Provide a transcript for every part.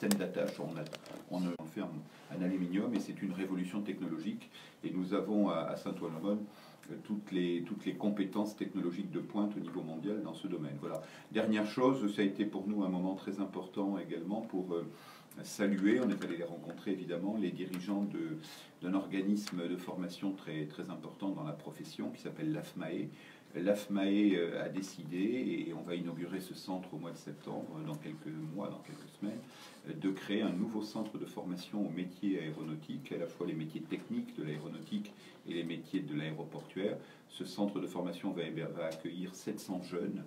système d'attache. On fait en aluminium et c'est une révolution technologique. Et nous avons à Saint-Ouen-l'Aumône toutes les compétences technologiques de pointe au niveau mondial dans ce domaine. Voilà. Dernière chose, ça a été pour nous un moment très important également pour saluer, on est allé les rencontrer évidemment, les dirigeants d'un organisme de formation très, très important dans la profession qui s'appelle l'AFMAE. L'AFMAE a décidé, et on va inaugurer ce centre au mois de septembre, dans quelques mois, dans quelques semaines, de créer un nouveau centre de formation aux métiers aéronautiques, à la fois les métiers techniques de l'aéronautique et les métiers de l'aéroportuaire. Ce centre de formation va accueillir 700 jeunes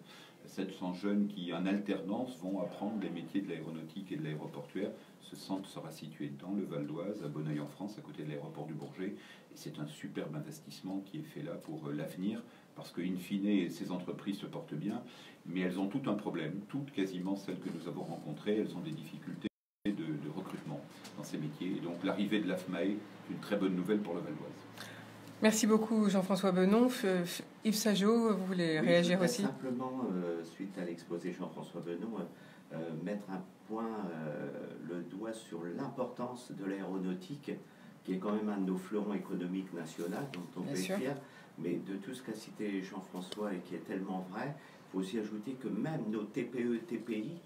qui, en alternance, vont apprendre les métiers de l'aéronautique et de l'aéroportuaire. Ce centre sera situé dans le Val d'Oise, à Bonneuil en France, à côté de l'aéroport du Bourget. Et c'est un superbe investissement qui est fait là pour l'avenir, parce qu'in fine, ces entreprises se portent bien, mais elles ont tout un problème. Toutes, quasiment celles que nous avons rencontrées, elles ont des difficultés de recrutement dans ces métiers. Et donc l'arrivée de l'AFMAE est une très bonne nouvelle pour le Val d'Oise. Merci beaucoup Jean-François Benon. Yves Sageot, vous voulez réagir aussi? Simplement, suite à l'exposé Jean-François Benon, mettre un point, le doigt sur l'importance de l'aéronautique, qui est quand même un de nos fleurons économiques nationaux, dont on peut être fier. Mais de tout ce qu'a cité Jean-François et qui est tellement vrai, il faut aussi ajouter que même nos TPE, TPI,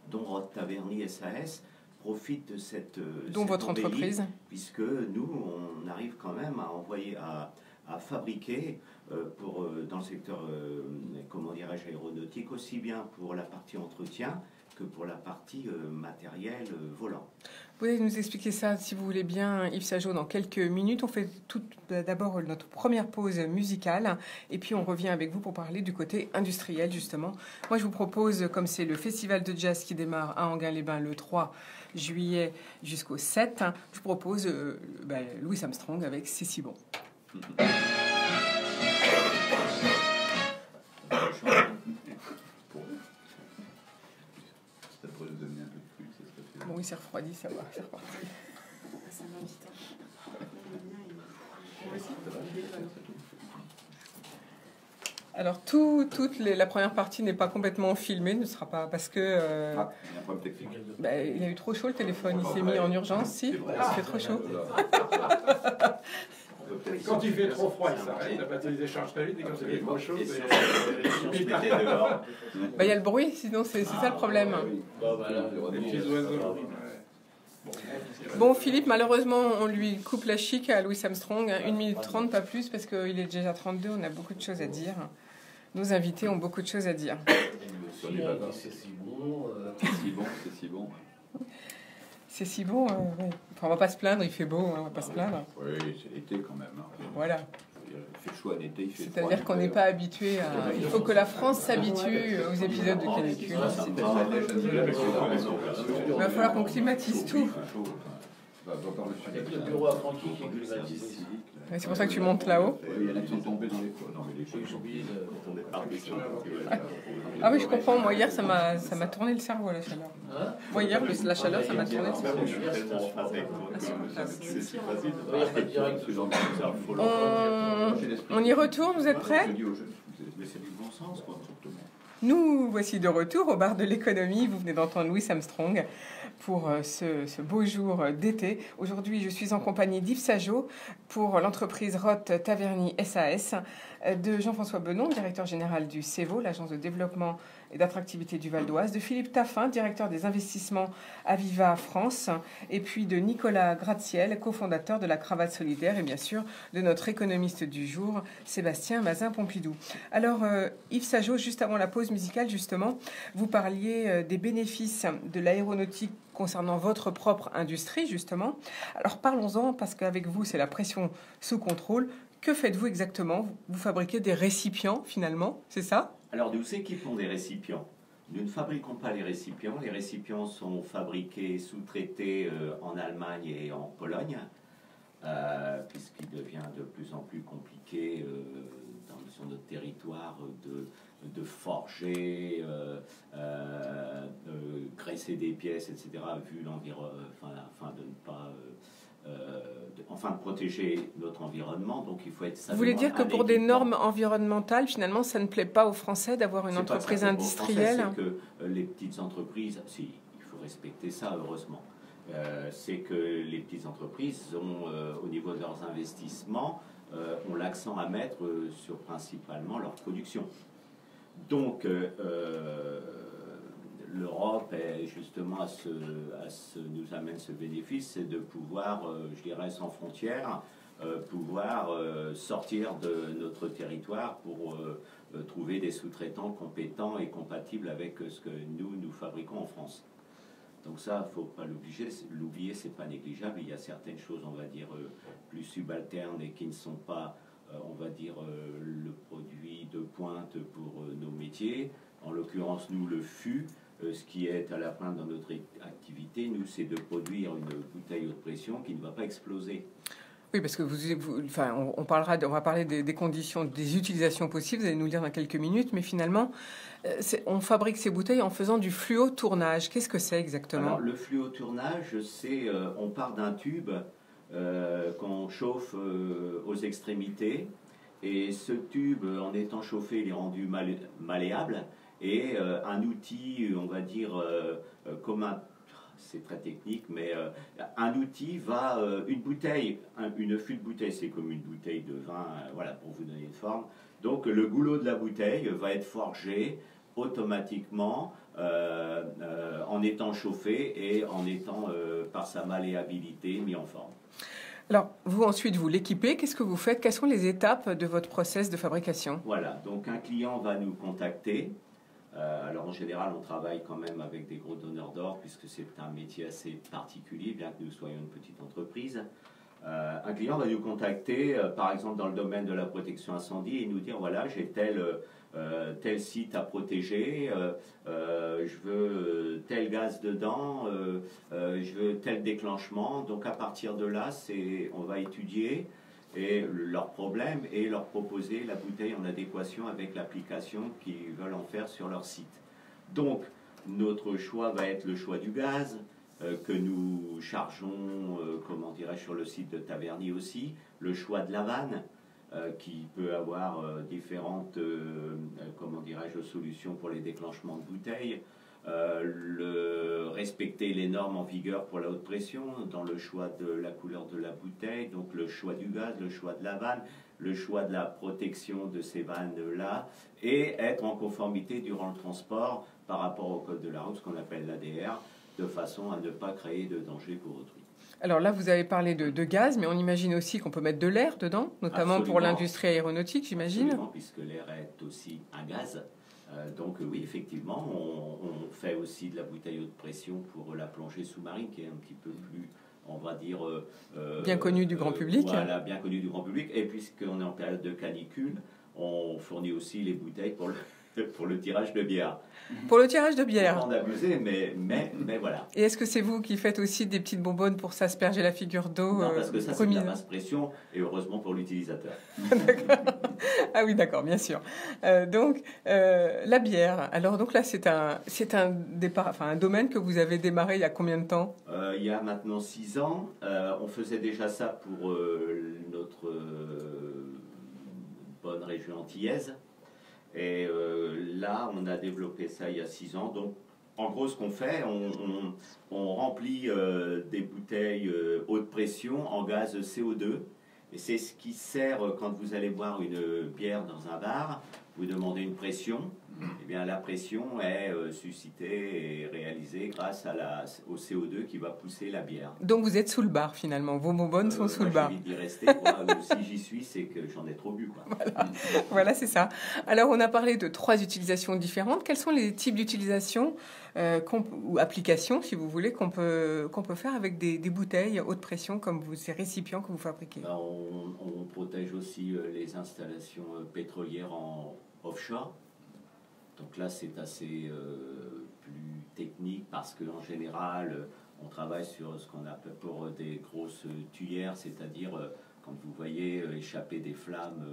dont Roth Taverny SAS, profitent de cette votre entreprise, puisque nous, on arrive quand même à envoyer, à fabriquer dans le secteur, comment dirais-je, aéronautique, aussi bien pour la partie entretien que pour la partie matériel volant. Vous pouvez nous expliquer ça, si vous voulez bien, Yves Sageot, dans quelques minutes. On fait d'abord notre première pause musicale et puis on revient avec vous pour parler du côté industriel, justement. Moi, je vous propose, comme c'est le festival de jazz qui démarre à Enghien-les-Bains le 3 juillet jusqu'au 7, je vous propose Louis Armstrong avec C'est si bon. Bon, il s'est refroidi, ça va, c'est reparti. Ça m'invite. Alors, la première partie n'est pas complètement filmée, ne sera pas parce que il y a un problème technique. Il a eu trop chaud le téléphone, il s'est mis en urgence, si, il fait trop chaud. Quand il fait trop froid, il s'arrête, la batterie décharge très vite, et quand il fait trop chaud, il y a le bruit, sinon c'est ça le problème. Des petits oiseaux. Bon, Philippe, malheureusement, on lui coupe la chic à Louis Armstrong, 1 minute 30, pas plus, parce qu'il est déjà 32, on a beaucoup de choses à dire. Nos invités ont beaucoup de choses à dire. C'est si bon, c'est si bon. C'est si bon, oui. Enfin, on va pas se plaindre, il fait beau, on va pas se plaindre. Oui, c'est l'été quand même. Voilà. Il fait chaud en été, il fait froid. C'est-à-dire qu'on n'est pas habitué à... Il faut que la France s'habitue aux épisodes de canicule. Il va falloir qu'on climatise tout. Avec le bureau à Francky qui est climatisé. C'est pour ça que tu montes là-haut. Ils sont tombés dans les pots. J'ai oublié de... Ah oui, je comprends. Moi, hier, ça m'a tourné le cerveau, la chaleur. Moi, hier, la chaleur, ça m'a tourné le cerveau. On y retourne, vous êtes prêts? Nous voici de retour au bar de l'économie. Vous venez d'entendre Louis Armstrong pour ce beau jour d'été. Aujourd'hui, je suis en compagnie d'Yves Sageot pour l'entreprise Roth Taverny SAS, de Jean-François Benon, directeur général du CEVO, l'agence de développement et d'attractivité du Val d'Oise, de Philippe Taffin, directeur des investissements Aviva France, et puis de Nicolas Graziel, cofondateur de la Cravate Solidaire, et bien sûr de notre économiste du jour, Sébastien Mazin-Pompidou. Alors, Yves Sageot, juste avant la pause musicale, justement, vous parliez des bénéfices de l'aéronautique concernant votre propre industrie, justement. Alors, parlons-en, parce qu'avec vous, c'est la pression sous contrôle. Que faites-vous exactement? Vous fabriquez des récipients, finalement, c'est ça? Alors, nous équipons des récipients. Nous ne fabriquons pas les récipients. Les récipients sont fabriqués, sous-traités en Allemagne et en Pologne, puisqu'il devient de plus en plus compliqué sur notre territoire de forger, de graisser des pièces, etc., vu l'environnement, afin de ne pas... de protéger notre environnement, donc il faut être... Vous voulez dire que pour des normes environnementales, finalement, ça ne plaît pas aux Français d'avoir une entreprise industrielle? C'est que les petites entreprises, si, il faut faut respecter ça, heureusement. C'est que les petites entreprises ont, au niveau de leurs investissements, ont l'accent à mettre sur principalement leur production. Donc, l'Europe, justement, nous amène ce bénéfice, c'est de pouvoir, je dirais, sans frontières, pouvoir sortir de notre territoire pour trouver des sous-traitants compétents et compatibles avec ce que nous fabriquons en France. Donc ça, il ne faut pas l'oublier, c'est pas négligeable. Il y a certaines choses, on va dire, plus subalternes et qui ne sont pas, on va dire, le produit de pointe pour nos métiers. En l'occurrence, nous, le fût, ce qui est à la pointe dans notre activité, nous, c'est de produire une bouteille haute pression qui ne va pas exploser. Oui, parce que on va parler des conditions, des utilisations possibles, vous allez nous le dire dans quelques minutes, mais finalement, on fabrique ces bouteilles en faisant du fluotournage. Qu'est-ce que c'est exactement? Alors, le fluotournage, c'est, on part d'un tube qu'on chauffe aux extrémités, et ce tube, en étant chauffé, il est rendu malléable, et un outil, on va dire, commun. C'est très technique, mais un outil va, une bouteille, une fût de bouteille, c'est comme une bouteille de vin, voilà, pour vous donner une forme. Donc le goulot de la bouteille va être forgé automatiquement en étant chauffé et en étant, par sa malléabilité, mis en forme. Alors, vous ensuite, vous l'équipez, qu'est-ce que vous faites? Quelles sont les étapes de votre process de fabrication? Voilà, donc un client va nous contacter. Alors en général, on travaille quand même avec des gros donneurs d'ordre puisque c'est un métier assez particulier, bien que nous soyons une petite entreprise. Un client va nous contacter, par exemple dans le domaine de la protection incendie, et nous dire voilà, j'ai tel site à protéger, je veux tel gaz dedans, je veux tel déclenchement. Donc à partir de là, on va étudier et leurs problèmes et leur proposer la bouteille en adéquation avec l'application qu'ils veulent en faire sur leur site. Donc, notre choix va être le choix du gaz, que nous chargeons, comment dirais-je, sur le site de Taverny aussi, le choix de la vanne, qui peut avoir différentes, comment dirais-je, solutions pour les déclenchements de bouteilles, respecter les normes en vigueur pour la haute pression dans le choix de la couleur de la bouteille, donc le choix du gaz, le choix de la vanne, le choix de la protection de ces vannes-là, et être en conformité durant le transport par rapport au code de la route, ce qu'on appelle l'ADR, de façon à ne pas créer de danger pour autrui. Alors là, vous avez parlé de gaz, mais on imagine aussi qu'on peut mettre de l'air dedans, notamment Absolument. Pour l'industrie aéronautique, j'imagine. Absolument, puisque l'air est aussi un gaz. Donc oui, effectivement, on fait aussi de la bouteille haute pression pour la plongée sous-marine, qui est un petit peu plus, on va dire... bien connue du grand public. Voilà, bien connue du grand public. Et puisqu'on est en période de canicule, on fournit aussi les bouteilles pour le tirage de bière. Pour le tirage de bière. Pas en abuser, mais voilà. Et est-ce que c'est vous qui faites aussi des petites bonbonnes pour s'asperger la figure d'eau? Non, parce que ça, c'est de la basse pression, et heureusement pour l'utilisateur. Ah oui, d'accord, bien sûr. Donc, la bière. Alors, donc là, c'est un domaine que vous avez démarré il y a combien de temps? Il y a maintenant 6 ans. On faisait déjà ça pour notre bonne région antillaise. Et là, on a développé ça il y a 6 ans. Donc, en gros, ce qu'on fait, on remplit des bouteilles haute pression en gaz CO2. Et c'est ce qui sert quand vous allez boire une bière dans un bar. Vous demandez une pression. Eh bien, la pression est suscitée et réalisée grâce au CO2 qui va pousser la bière. Donc, vous êtes sous le bar, finalement. Vos bonbonnes sont sous le bar. J'ai envie d'y rester. Moi, si j'y suis, c'est que j'en ai trop bu, quoi. Voilà, c'est ça. Alors, on a parlé de 3 utilisations différentes. Quels sont les types d'utilisation ou applications, si vous voulez, qu'on peut faire avec des bouteilles haute pression, comme ces récipients que vous fabriquez? On protège aussi les installations pétrolières en offshore. Donc là, c'est assez plus technique parce qu'en général, on travaille sur ce qu'on appelle pour des grosses tuyères, c'est-à-dire quand vous voyez échapper des flammes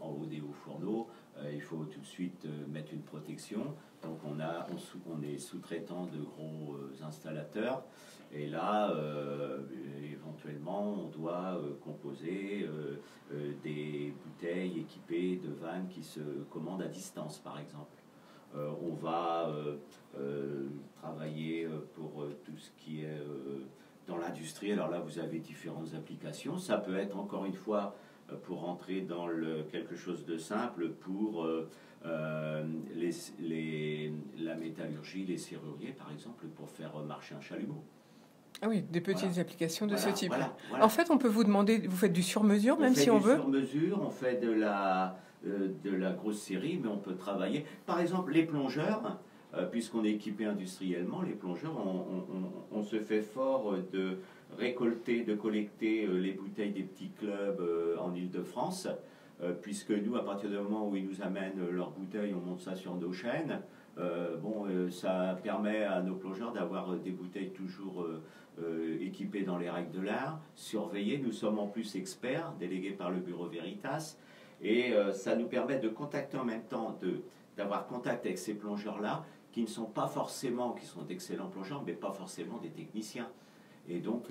en haut des hauts fourneaux, il faut tout de suite mettre une protection. Donc on est sous-traitant de gros installateurs. Et là, éventuellement, on doit composer des bouteilles équipées de vannes qui se commandent à distance, par exemple. On va travailler pour tout ce qui est dans l'industrie. Alors là, vous avez différentes applications. Ça peut être, encore une fois, pour rentrer dans quelque chose de simple, pour la métallurgie, les serruriers, par exemple, pour faire marcher un chalumeau. Ah oui, des petites applications de ce type. Voilà. En fait, on peut vous demander, vous faites du sur-mesure, même si on veut? On fait du sur-mesure, on fait de la grosse série, mais on peut travailler. Par exemple, les plongeurs, puisqu'on est équipé industriellement, les plongeurs, on se fait fort de récolter, de collecter les bouteilles des petits clubs en Île-de-France, puisque nous, à partir du moment où ils nous amènent leurs bouteilles, on monte ça sur nos chaînes. Ça permet à nos plongeurs d'avoir des bouteilles toujours équipées dans les règles de l'art, surveillées. Nous sommes en plus experts, délégués par le Bureau Veritas, et ça nous permet de contacter en même temps, d'avoir contact avec ces plongeurs-là, qui ne sont pas forcément, qui sont d'excellents plongeurs, mais pas forcément des techniciens. Et donc,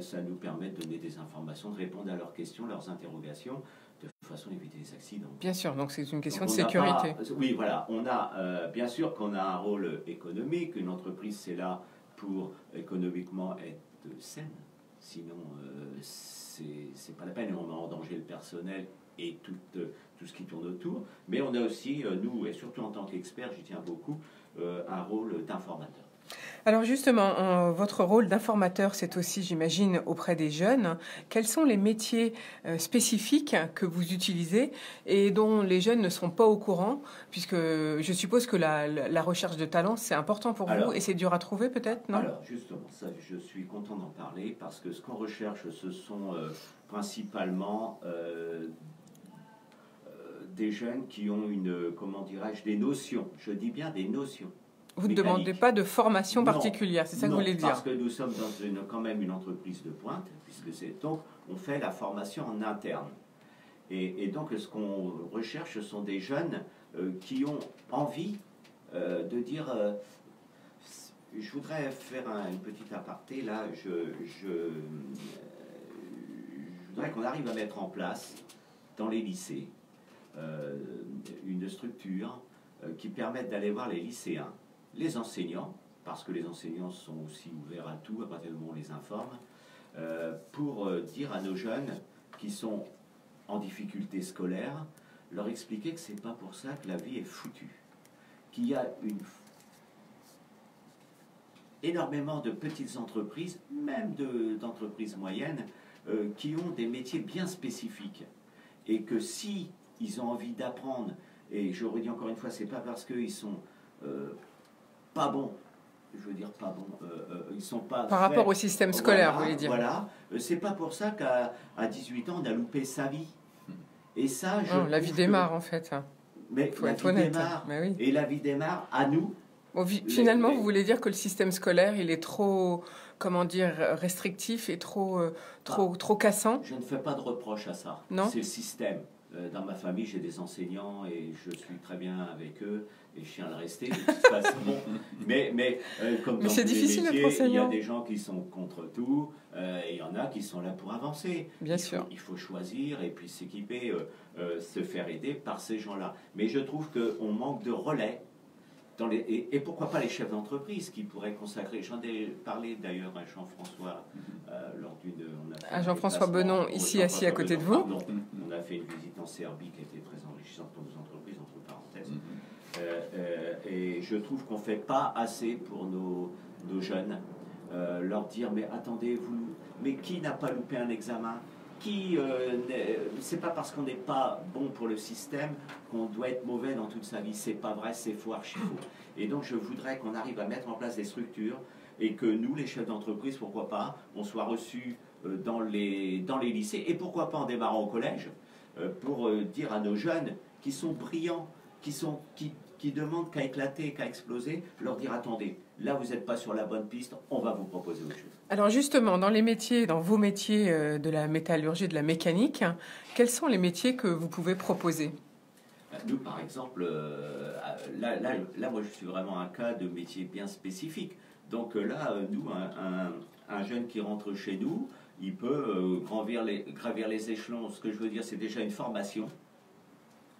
ça nous permet de donner des informations, de répondre à leurs questions, leurs interrogations, de façon à éviter les accidents. Bien sûr, donc c'est une question de sécurité. Oui, voilà. On a, bien sûr qu'on a un rôle économique. Une entreprise, c'est là pour économiquement être saine. Sinon, c'est pas la peine. On met en danger le personnel et tout ce qui tourne autour. Mais on a aussi, nous, et surtout en tant qu'experts, j'y tiens beaucoup, un rôle d'informateur. Alors justement, votre rôle d'informateur, c'est aussi, j'imagine, auprès des jeunes. Quels sont les métiers spécifiques que vous utilisez et dont les jeunes ne sont pas au courant, puisque je suppose que la recherche de talent, c'est important pour vous et c'est dur à trouver peut-être, non? Alors justement, ça, je suis content d'en parler parce que ce qu'on recherche, ce sont principalement des jeunes qui ont des notions, je dis bien des notions. Vous ne demandez pas de formation particulière, c'est ça que vous voulez dire? Parce que nous sommes dans quand même une entreprise de pointe, puisque donc on fait la formation en interne. Et donc ce qu'on recherche, ce sont des jeunes qui ont envie de dire... je voudrais faire une petite aparté, là, je voudrais qu'on arrive à mettre en place dans les lycées une structure qui permette d'aller voir les lycéens, les enseignants, parce que les enseignants sont aussi ouverts à tout à partir du moment où on les informe, pour dire à nos jeunes qui sont en difficulté scolaire, leur expliquer que c'est pas pour ça que la vie est foutue, qu'il y a énormément de petites entreprises, même d'entreprises moyennes, qui ont des métiers bien spécifiques, et que si ils ont envie d'apprendre, et je redis encore une fois, c'est pas parce qu'ils sont pas bons, je veux dire pas bons, ils sont pas par rapport au système scolaire, vous voulez dire. Voilà, c'est pas pour ça qu'à 18 ans on a loupé sa vie. Et ça, la vie démarre en fait. Mais faut être honnête. Mais oui. Et la vie démarre à nous. Finalement, vous voulez dire que le système scolaire, il est trop, comment dire, restrictif et trop cassant? Je ne fais pas de reproche à ça. Non. C'est le système. Dans ma famille, j'ai des enseignants et je suis très bien avec eux et je tiens à le rester de toute façon. Mais comme dans c'est tous les difficile métiers, d'être enseignant. il y a des gens qui sont contre tout et il y en a qui sont là pour avancer. Bien sûr. Il faut choisir et puis s'équiper, se faire aider par ces gens-là. Mais je trouve qu'on manque de relais. Et pourquoi pas les chefs d'entreprise qui pourraient consacrer, j'en ai parlé d'ailleurs à Jean-François lors d'une... À Jean-François Benon, ici assis à côté de vous. Pardon, on a fait une visite en Serbie qui a été très enrichissante pour nos entreprises, entre parenthèses. Et je trouve qu'on ne fait pas assez pour nos jeunes, leur dire, mais attendez, mais qui n'a pas loupé un examen? C'est pas parce qu'on n'est pas bon pour le système qu'on doit être mauvais dans toute sa vie. C'est pas vrai, c'est faux, archi faux. Et donc je voudrais qu'on arrive à mettre en place des structures et que nous, les chefs d'entreprise, pourquoi pas, on soit reçus dans les lycées et pourquoi pas en démarrant au collège pour dire à nos jeunes qui sont brillants, qui demandent qu'à éclater, qu'à exploser, leur dire attendez, là vous n'êtes pas sur la bonne piste, on va vous proposer autre chose. Alors justement, dans vos métiers de la métallurgie, de la mécanique, quels sont les métiers que vous pouvez proposer? Nous, par exemple, là, moi je suis vraiment un cas de métier bien spécifique. Donc là, nous, un jeune qui rentre chez nous, il peut gravir les échelons. Ce que je veux dire, c'est déjà une formation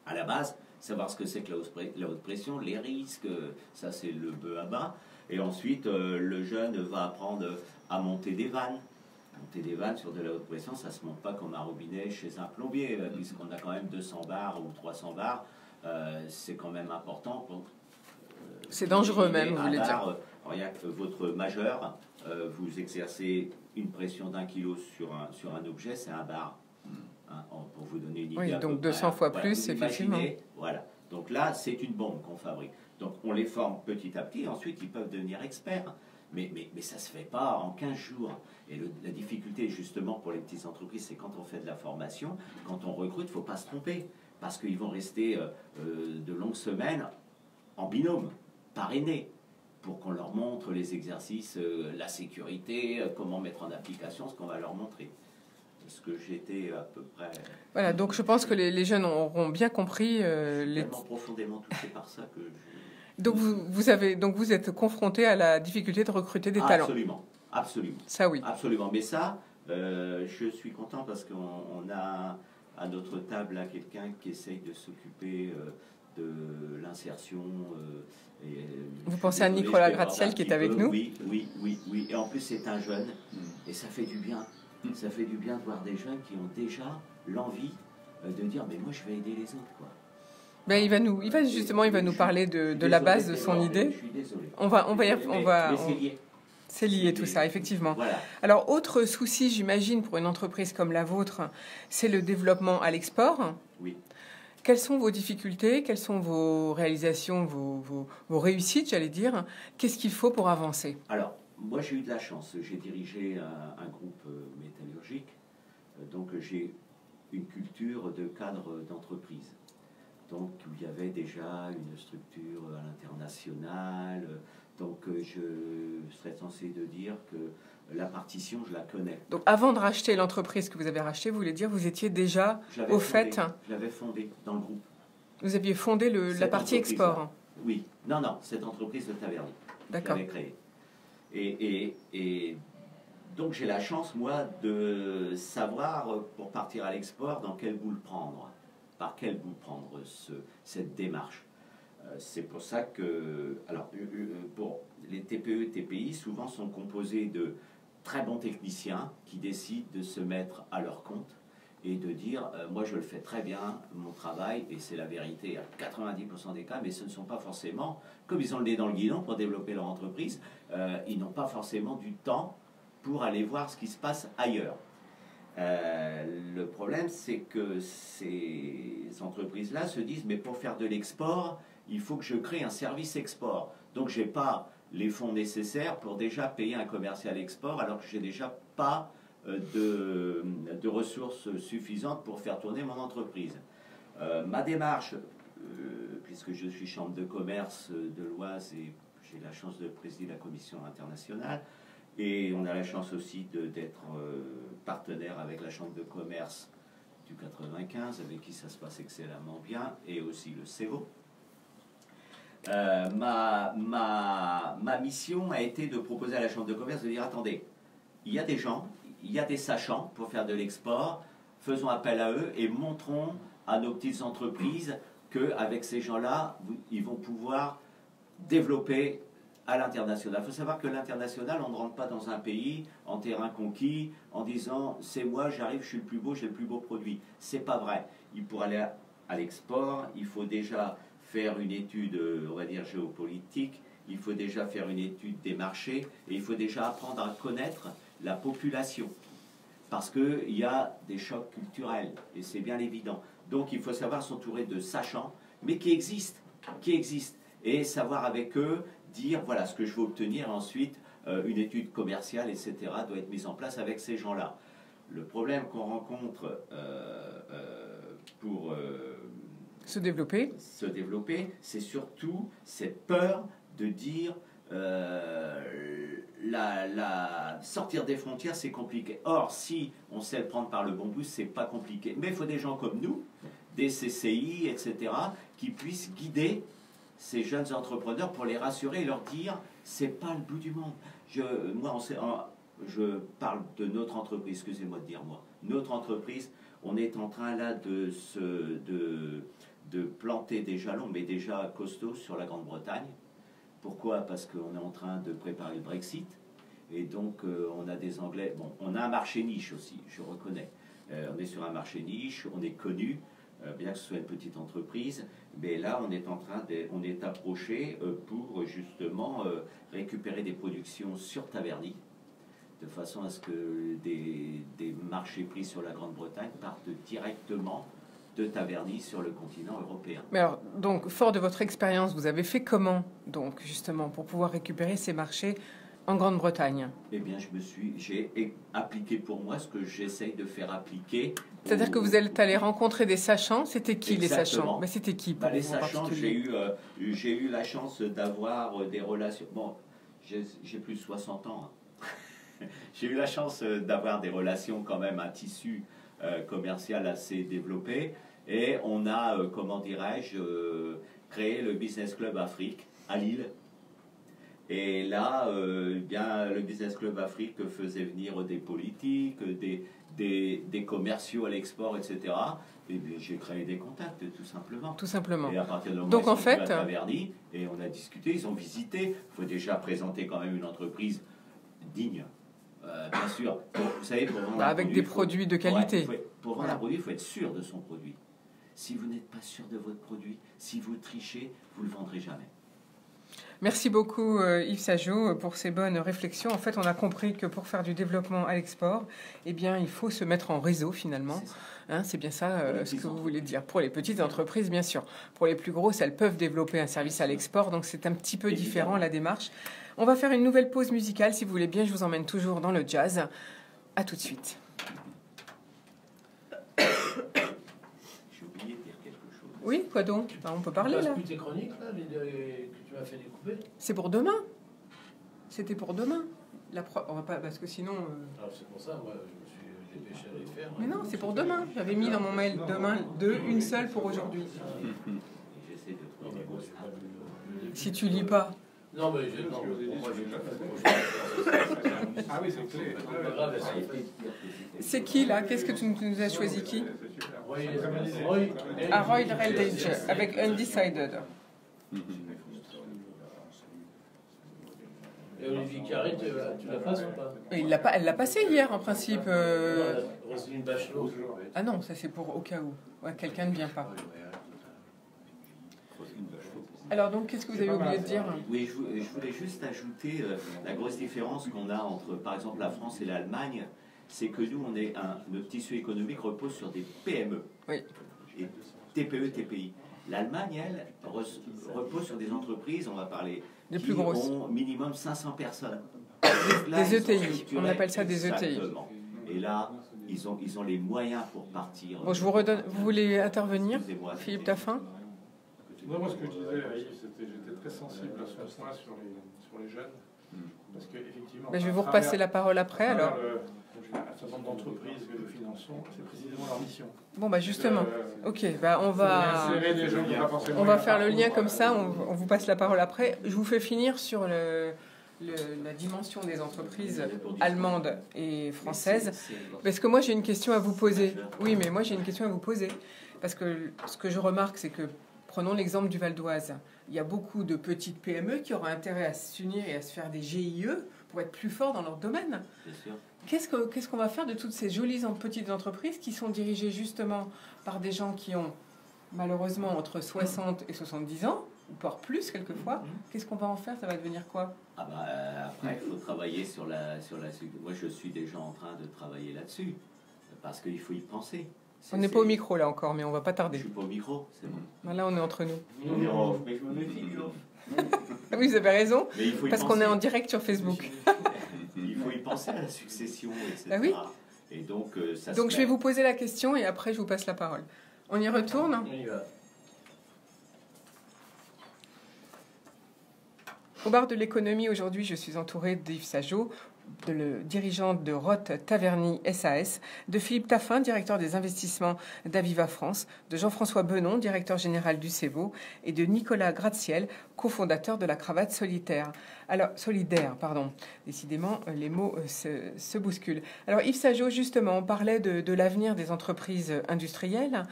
à la base. savoir ce que c'est que la haute pression, les risques, ça c'est le bœuf à bas. Et ensuite, le jeune va apprendre à monter des vannes. Monter des vannes sur de la haute pression, ça ne se monte pas comme un robinet chez un plombier, puisqu'on a quand même 200 bars ou 300 bars. C'est quand même important. C'est dangereux même, vous voulez dire. Regarde, votre majeur, vous exercez une pression d'1 kilo sur un objet, c'est un bar. Hein, pour vous donner une idée. Oui, donc 200 fois plus, voilà, effectivement. Voilà. Donc là, c'est une bombe qu'on fabrique. Donc on les forme petit à petit, ensuite ils peuvent devenir experts. Mais ça ne se fait pas en 15 jours. Et la difficulté, justement, pour les petites entreprises, c'est quand on fait de la formation, quand on recrute, il ne faut pas se tromper. Parce qu'ils vont rester de longues semaines en binôme, parrainés, pour qu'on leur montre les exercices, la sécurité, comment mettre en application ce qu'on va leur montrer. Parce que j'étais à peu près... Voilà, donc je pense que les jeunes auront bien compris... tellement profondément touché par ça que... Donc vous êtes confronté à la difficulté de recruter des talents. Absolument, absolument. Ça oui. Absolument, mais ça, je suis content parce qu'on a à notre table là quelqu'un qui essaye de s'occuper de l'insertion. Vous pensez à Nicolas Gratte-Ciel qui est avec nous? Oui. Et en plus c'est un jeune et ça fait du bien. Ça fait du bien de voir des jeunes qui ont déjà l'envie de dire mais moi je vais aider les autres quoi. Ben, il va nous parler de la base de son idée. Je suis désolé. C'est lié tout ça, effectivement. Voilà. Alors, autre souci, j'imagine, pour une entreprise comme la vôtre, c'est le développement à l'export. Oui. Quelles sont vos difficultés? Quelles sont vos réalisations, vos réussites, j'allais dire? Qu'est-ce qu'il faut pour avancer? Alors, moi j'ai eu de la chance. J'ai dirigé un groupe métallurgique. Donc, j'ai une culture de cadre d'entreprise. Donc, il y avait déjà une structure à l'international. Donc, je serais censé de dire que la partition, je la connais. Donc, avant de racheter l'entreprise que vous avez rachetée, vous voulez dire vous étiez déjà au fait? Je l'avais fondée dans le groupe. Vous aviez fondé la partie export? Oui. Non, cette entreprise de Taverny. D'accord. Je l'avais créée. Et donc, j'ai la chance, moi, de savoir, pour partir à l'export, dans quelle boule prendre. Par quel bout prendre cette démarche. C'est pour ça que, alors, pour les TPE, TPI, souvent sont composés de très bons techniciens qui décident de se mettre à leur compte et de dire, moi je le fais très bien, mon travail, et c'est la vérité à 90% des cas, mais ce ne sont pas forcément, comme ils ont le nez dans le guidon pour développer leur entreprise, ils n'ont pas forcément du temps pour aller voir ce qui se passe ailleurs. Le problème, c'est que ces entreprises-là se disent, mais pour faire de l'export, il faut que je crée un service export. Donc, je n'ai pas les fonds nécessaires pour déjà payer un commercial export, alors que je n'ai déjà pas de ressources suffisantes pour faire tourner mon entreprise. Ma démarche, puisque je suis chambre de commerce de l'Oise et j'ai la chance de présider la commission internationale, et on a la chance aussi d'être partenaire avec la Chambre de commerce du 95, avec qui ça se passe excellemment bien, et aussi le CEVO. Ma mission a été de proposer à la Chambre de commerce de dire, attendez, il y a des gens, il y a des sachants pour faire de l'export, faisons appel à eux et montrons à nos petites entreprises qu'avec ces gens-là, ils vont pouvoir développer à l'international. Il faut savoir que l'international, on ne rentre pas dans un pays en terrain conquis en disant c'est moi, j'arrive, je suis le plus beau, j'ai le plus beau produit. C'est pas vrai. Pour aller à l'export, il faut déjà faire une étude, on va dire, géopolitique, il faut déjà faire une étude des marchés et il faut déjà apprendre à connaître la population. Parce qu'il y a des chocs culturels et c'est bien évident. Donc il faut savoir s'entourer de sachants, mais qui existent. Et savoir avec eux dire voilà ce que je veux obtenir, ensuite une étude commerciale, etc. doit être mise en place avec ces gens-là. Le problème qu'on rencontre pour se développer, c'est surtout cette peur de dire sortir des frontières, c'est compliqué. Or, si on sait le prendre par le bon bout, c'est pas compliqué. Mais il faut des gens comme nous, des CCI, etc., qui puissent guider ces jeunes entrepreneurs pour les rassurer et leur dire c'est pas le bout du monde. Je parle de notre entreprise, excusez-moi de dire moi. Notre entreprise, on est en train là de de planter des jalons, mais déjà costauds, sur la Grande-Bretagne. Pourquoi? Parce qu'on est en train de préparer le Brexit. Et donc, on a des Anglais. Bon, on a un marché niche aussi, je reconnais. On est sur un marché niche, on est connu, bien que ce soit une petite entreprise. Mais là, on est approché pour justement récupérer des productions sur Taverny, de façon à ce que des marchés pris sur la Grande-Bretagne partent directement de Taverny sur le continent européen. Mais alors, donc, fort de votre expérience, vous avez fait comment, donc, justement, pour pouvoir récupérer ces marchés en Grande-Bretagne? Eh bien, j'ai appliqué pour moi ce que j'essaye de faire appliquer. C'est-à-dire que vous êtes allé rencontrer des sachants. C'était qui Exactement. les sachants? Mais c'était qui pour Les vous en sachants, particulier? j'ai eu la chance d'avoir des relations. Bon, j'ai plus de 60 ans. Hein. J'ai eu la chance d'avoir des relations, quand même, un tissu commercial assez développé. Et on a, comment dirais-je, créé le Business Club Afrique à Lille. Et là, bien, le Business Club Afrique faisait venir des politiques, des commerciaux à l'export, etc. Et j'ai créé des contacts, tout simplement. Tout simplement. Et à partir de Donc, en fait, à Taverny, et on a discuté, ils ont visité. Il faut déjà présenter quand même une entreprise digne. Bien sûr, vous savez, pour vendre avec des produits de qualité. Pour vendre un produit, il faut être sûr de son produit. Si vous n'êtes pas sûr de votre produit, si vous trichez, vous ne le vendrez jamais. Merci beaucoup Yves Sajot pour ces bonnes réflexions. En fait, on a compris que pour faire du développement à l'export, eh bien, il faut se mettre en réseau finalement. C'est bien ça ce que vous voulez dire. Pour les petites entreprises, bien sûr. Pour les plus grosses, elles peuvent développer un service à l'export, donc c'est un petit peu différent la démarche. On va faire une nouvelle pause musicale. Si vous voulez bien, je vous emmène toujours dans le jazz. À tout de suite. Oui, quoi donc? On peut parler là. Tes chroniques là, que tu m'as fait découper. C'est pour demain. C'était pour demain. On va pas, parce que sinon. Alors c'est pour ça, moi, je me suis dépêché à les faire. Mais non, c'est pour demain. J'avais mis dans mon mail demain une seule pour aujourd'hui. Si tu lis pas. Non, mais moi, Ah oui, c'est clair. C'est qui là? Qu'est-ce que tu nous as choisi qui? Roy Eldridge avec Undecided. Et Olivier Carré, tu la passes ou pas? Elle l'a passé hier en principe. Roselyne Bachelot. Ah non, ça c'est pour au cas où. Ouais, quelqu'un ne vient pas. Alors donc, qu'est-ce que vous avez oublié de dire? Oui, je voulais juste ajouter la grosse différence qu'on a entre, par exemple, la France et l'Allemagne, c'est que nous, notre tissu économique repose sur des PME. Oui. Et TPE, TPI. L'Allemagne, elle, repose sur des entreprises, on va parler, des plus grosses, ont minimum 500 personnes. Là, des ETI, on appelle ça des ETI. Exactement. Et là, ils ont les moyens pour partir. Bon, je vous redonne. Vous voulez intervenir, Philippe Taffin? Non, moi, ce que je disais à Yves, j'étais très sensible à ce point sur les jeunes. Parce qu'effectivement. Je vais vous repasser la parole après, alors. Un certain nombre d'entreprises que nous finançons, c'est précisément leur mission. Bon, justement. Ok, on va faire le lien comme ça, on vous passe la parole après. Je vous fais finir sur la dimension des entreprises allemandes et françaises. Parce que moi, j'ai une question à vous poser. Oui, mais moi, j'ai une question à vous poser. Parce que ce que je remarque, c'est que, prenons l'exemple du Val d'Oise, il y a beaucoup de petites PME qui auraient intérêt à s'unir et à se faire des GIE pour être plus forts dans leur domaine. Bien sûr. Qu'est-ce qu'on va faire de toutes ces jolies petites entreprises qui sont dirigées justement par des gens qui ont malheureusement entre 60 et 70 ans, ou voire plus quelquefois? Qu'est-ce qu'on va en faire? Ça va devenir quoi? Après, il faut travailler sur la... Moi, je suis déjà en train de travailler là-dessus, parce qu'il faut y penser. On n'est pas au micro là encore, mais on va pas tarder. Je suis pas au micro, c'est bon. Là, on est entre nous. Mais je me méfie, Oui, vous avez raison, parce qu'on est en penser. direct sur Facebook. Il faut y penser à la succession, etc. Ah oui. Et donc, je vais vous poser la question et après, je vous passe la parole. On y retourne? On y va. Au bar de l'économie, aujourd'hui, je suis entourée d'Yves Sajot. dirigeante de Roth Taverny SAS, de Philippe Taffin, directeur des investissements d'Aviva France, de Jean-François Benon, directeur général du CEVO, et de Nicolas Gratte-Ciel, cofondateur de la Cravate Solidaire. Décidément, les mots se bousculent. Alors Yves Sageot, justement, on parlait de l'avenir des entreprises industrielles.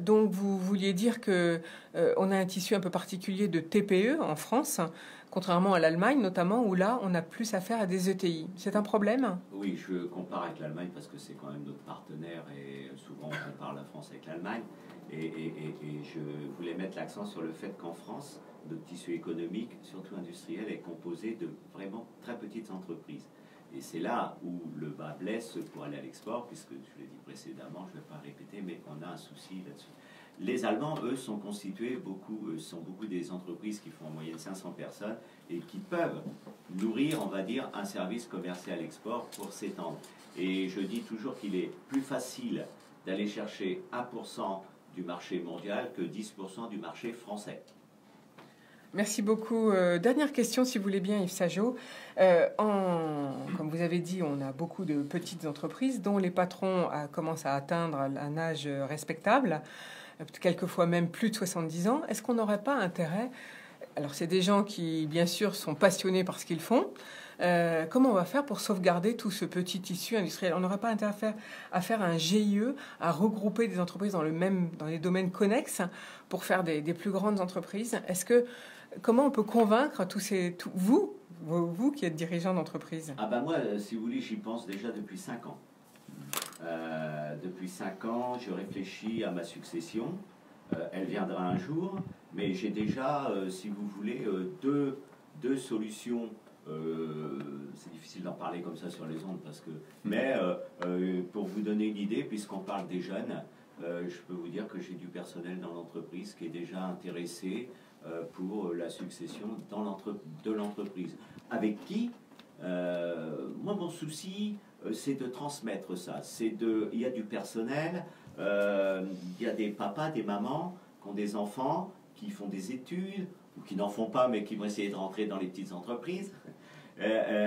Donc vous vouliez dire que on a un tissu un peu particulier de TPE en France, contrairement à l'Allemagne notamment, où là, on a plus affaire à des ETI. C'est un problème ? Oui, je compare avec l'Allemagne parce que c'est quand même notre partenaire et souvent on compare la France avec l'Allemagne. Et je voulais mettre l'accent sur le fait qu'en France, notre tissu économique, surtout industriel, est composé de vraiment très petites entreprises. Et c'est là où le bas blesse pour aller à l'export, puisque je l'ai dit précédemment, je ne vais pas répéter, mais on a un souci là-dessus. Les Allemands, eux, sont beaucoup des entreprises qui font en moyenne 500 personnes et qui peuvent nourrir, on va dire, un service commercial export pour s'étendre. Et je dis toujours qu'il est plus facile d'aller chercher 1% du marché mondial que 10% du marché français. Merci beaucoup. Dernière question, si vous voulez bien, Yves Sageot. Comme vous avez dit, on a beaucoup de petites entreprises dont les patrons commencent à atteindre un âge respectable, quelquefois même plus de 70 ans. Est-ce qu'on n'aurait pas intérêt... Alors, c'est des gens qui, bien sûr, sont passionnés par ce qu'ils font. Comment on va faire pour sauvegarder tout ce petit tissu industriel ? On n'aurait pas intérêt à faire un GIE, à regrouper des entreprises dans les domaines connexes pour faire des plus grandes entreprises. Comment on peut convaincre vous qui êtes dirigeant d'entreprise ? Moi, si vous voulez, j'y pense déjà depuis 5 ans. Depuis 5 ans, je réfléchis à ma succession. Elle viendra un jour, mais j'ai déjà, si vous voulez, deux solutions. C'est difficile d'en parler comme ça sur les ondes, mais pour vous donner une idée, puisqu'on parle des jeunes, je peux vous dire que j'ai du personnel dans l'entreprise qui est déjà intéressé pour la succession de l'entreprise. Avec qui moi, mon souci, c'est de transmettre ça. Il y a du personnel, il y a des papas, des mamans qui ont des enfants, qui font des études, ou qui n'en font pas, mais qui vont essayer de rentrer dans les petites entreprises.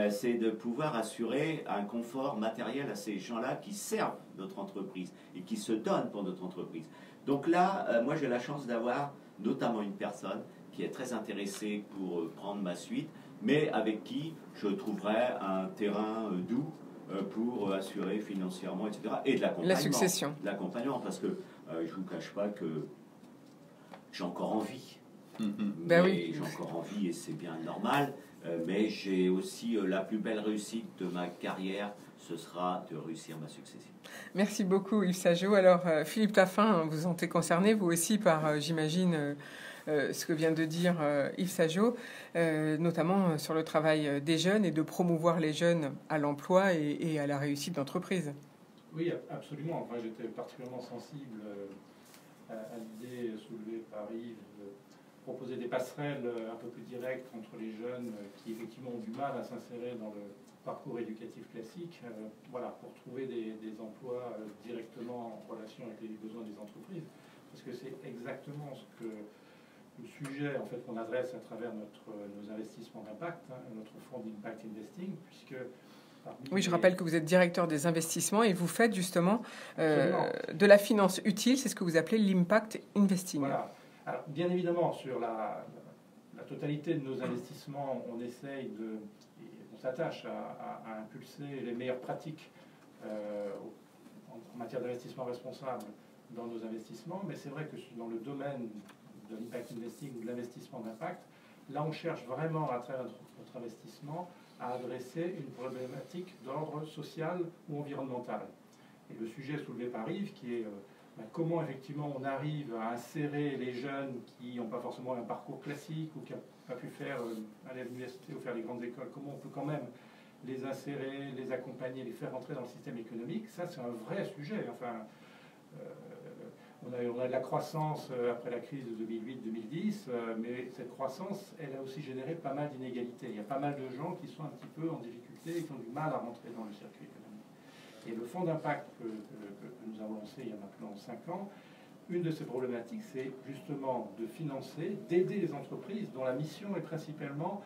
C'est de pouvoir assurer un confort matériel à ces gens-là qui servent notre entreprise et qui se donnent pour notre entreprise. Donc là, moi, j'ai la chance d'avoir notamment une personne qui est très intéressée pour prendre ma suite, mais avec qui je trouverai un terrain doux pour assurer financièrement, etc. Et de l'accompagnement. La succession. L'accompagnement, parce que je ne vous cache pas que j'ai encore envie. Ben oui. J'ai encore envie et c'est bien normal, mais j'ai aussi la plus belle réussite de ma carrière, ce sera de réussir ma succession. Merci beaucoup Yves Sageot. Alors Philippe Taffin, vous en êtes concerné vous aussi par, j'imagine, ce que vient de dire Yves Sageot, notamment sur le travail des jeunes et de promouvoir les jeunes à l'emploi et à la réussite d'entreprise. Oui, absolument. Enfin, j'étais particulièrement sensible à l'idée soulevée par Yves de proposer des passerelles un peu plus directes entre les jeunes qui effectivement ont du mal à s'insérer dans le parcours éducatif classique, pour trouver des emplois directement en relation avec les besoins des entreprises. Parce que c'est exactement ce que le sujet en fait, qu'on adresse à travers nos investissements d'impact, notre fonds d'Impact Investing, puisque... Oui, je rappelle que vous êtes directeur des investissements et vous faites justement de la finance utile, c'est ce que vous appelez l'impact investing. Voilà. Alors, bien évidemment, sur la totalité de nos investissements, on essaye on s'attache à impulser les meilleures pratiques en matière d'investissement responsable dans nos investissements, mais c'est vrai que dans le domaine de l'impact investing ou de l'investissement d'impact, là on cherche vraiment à travers notre investissement à adresser une problématique d'ordre social ou environnemental. Et le sujet soulevé par Yves, qui est comment effectivement on arrive à insérer les jeunes qui n'ont pas forcément un parcours classique ou qui n'ont pas pu aller à l'université ou faire les grandes écoles, comment on peut quand même les insérer, les accompagner, les faire entrer dans le système économique, ça c'est un vrai sujet. Enfin, on a de la croissance après la crise de 2008-2010, mais cette croissance, elle a aussi généré pas mal d'inégalités. Il y a pas mal de gens qui sont un petit peu en difficulté et qui ont du mal à rentrer dans le circuit économique. Et le fonds d'impact que nous avons lancé il y a maintenant 5 ans, une de ces problématiques, c'est justement de financer, d'aider les entreprises dont la mission est principalement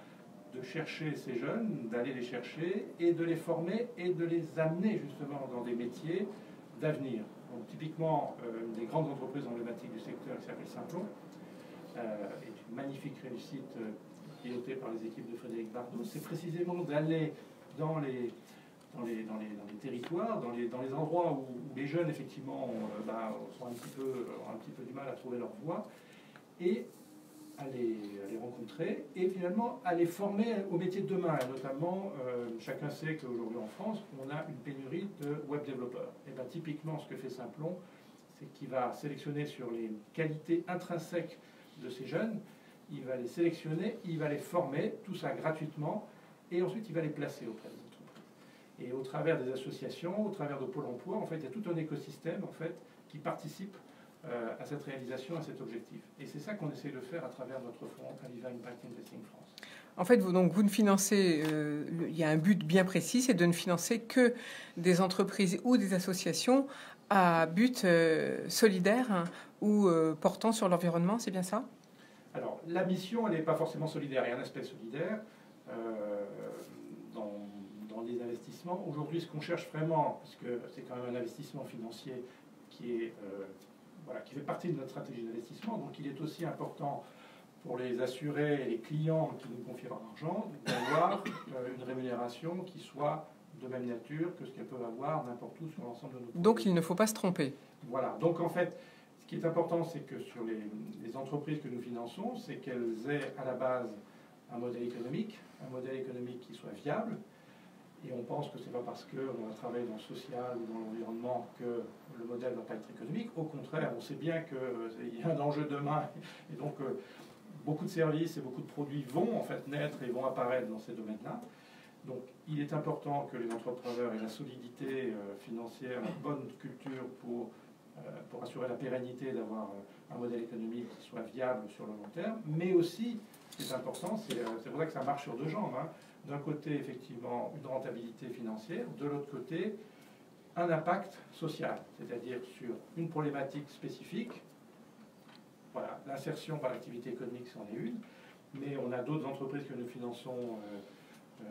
de chercher ces jeunes, d'aller les chercher et de les former et de les amener justement dans des métiers d'avenir. Donc typiquement, une des grandes entreprises emblématiques du secteur qui s'appelle Simplon est une magnifique réussite pilotée par les équipes de Frédéric Bardot. C'est précisément d'aller dans les territoires, dans les endroits où les jeunes effectivement ont un petit peu du mal à trouver leur voie, et à les rencontrer et finalement à les former au métier de demain. Et notamment, chacun sait qu'aujourd'hui en France, on a une pénurie de web développeurs. Et bien typiquement, ce que fait Simplon, c'est qu'il va sélectionner sur les qualités intrinsèques de ces jeunes, il va les sélectionner, il va les former, tout ça gratuitement, et ensuite il va les placer auprès des entreprises. Et au travers des associations, au travers de Pôle emploi, en fait, il y a tout un écosystème en fait, qui participe à cette réalisation, à cet objectif. Et c'est ça qu'on essaie de faire à travers notre fonds Aviva Impact Investing France. En fait, vous ne financez, il y a un but bien précis, c'est de ne financer que des entreprises ou des associations à but solidaire, hein, ou portant sur l'environnement, c'est bien ça? Alors, la mission, elle n'est pas forcément solidaire. Il y a un aspect solidaire dans les investissements. Aujourd'hui, ce qu'on cherche vraiment, parce que c'est quand même un investissement financier qui fait partie de notre stratégie d'investissement, donc il est aussi important pour les assurés et les clients qui nous confient leur argent d'avoir une rémunération qui soit de même nature que ce qu'elles peuvent avoir n'importe où sur l'ensemble de nos produits. Donc il ne faut pas se tromper. Voilà, donc en fait, ce qui est important, c'est que sur les entreprises que nous finançons, c'est qu'elles aient à la base un modèle économique qui soit viable. Et on pense que ce n'est pas parce qu'on va travailler dans le social ou dans l'environnement que le modèle ne va pas être économique. Au contraire, on sait bien qu'il y a un enjeu demain. Et donc, beaucoup de services et beaucoup de produits vont en fait naître et vont apparaître dans ces domaines-là. Donc, il est important que les entrepreneurs aient la solidité financière, la bonne culture pour assurer la pérennité d'avoir un modèle économique qui soit viable sur le long terme. Mais aussi, ce qui est important, c'est pour ça que ça marche sur deux jambes, hein. D'un côté, effectivement, une rentabilité financière, de l'autre côté, un impact social, c'est-à-dire sur une problématique spécifique. Voilà, l'insertion par l'activité économique, c'en est une, mais on a d'autres entreprises que nous finançons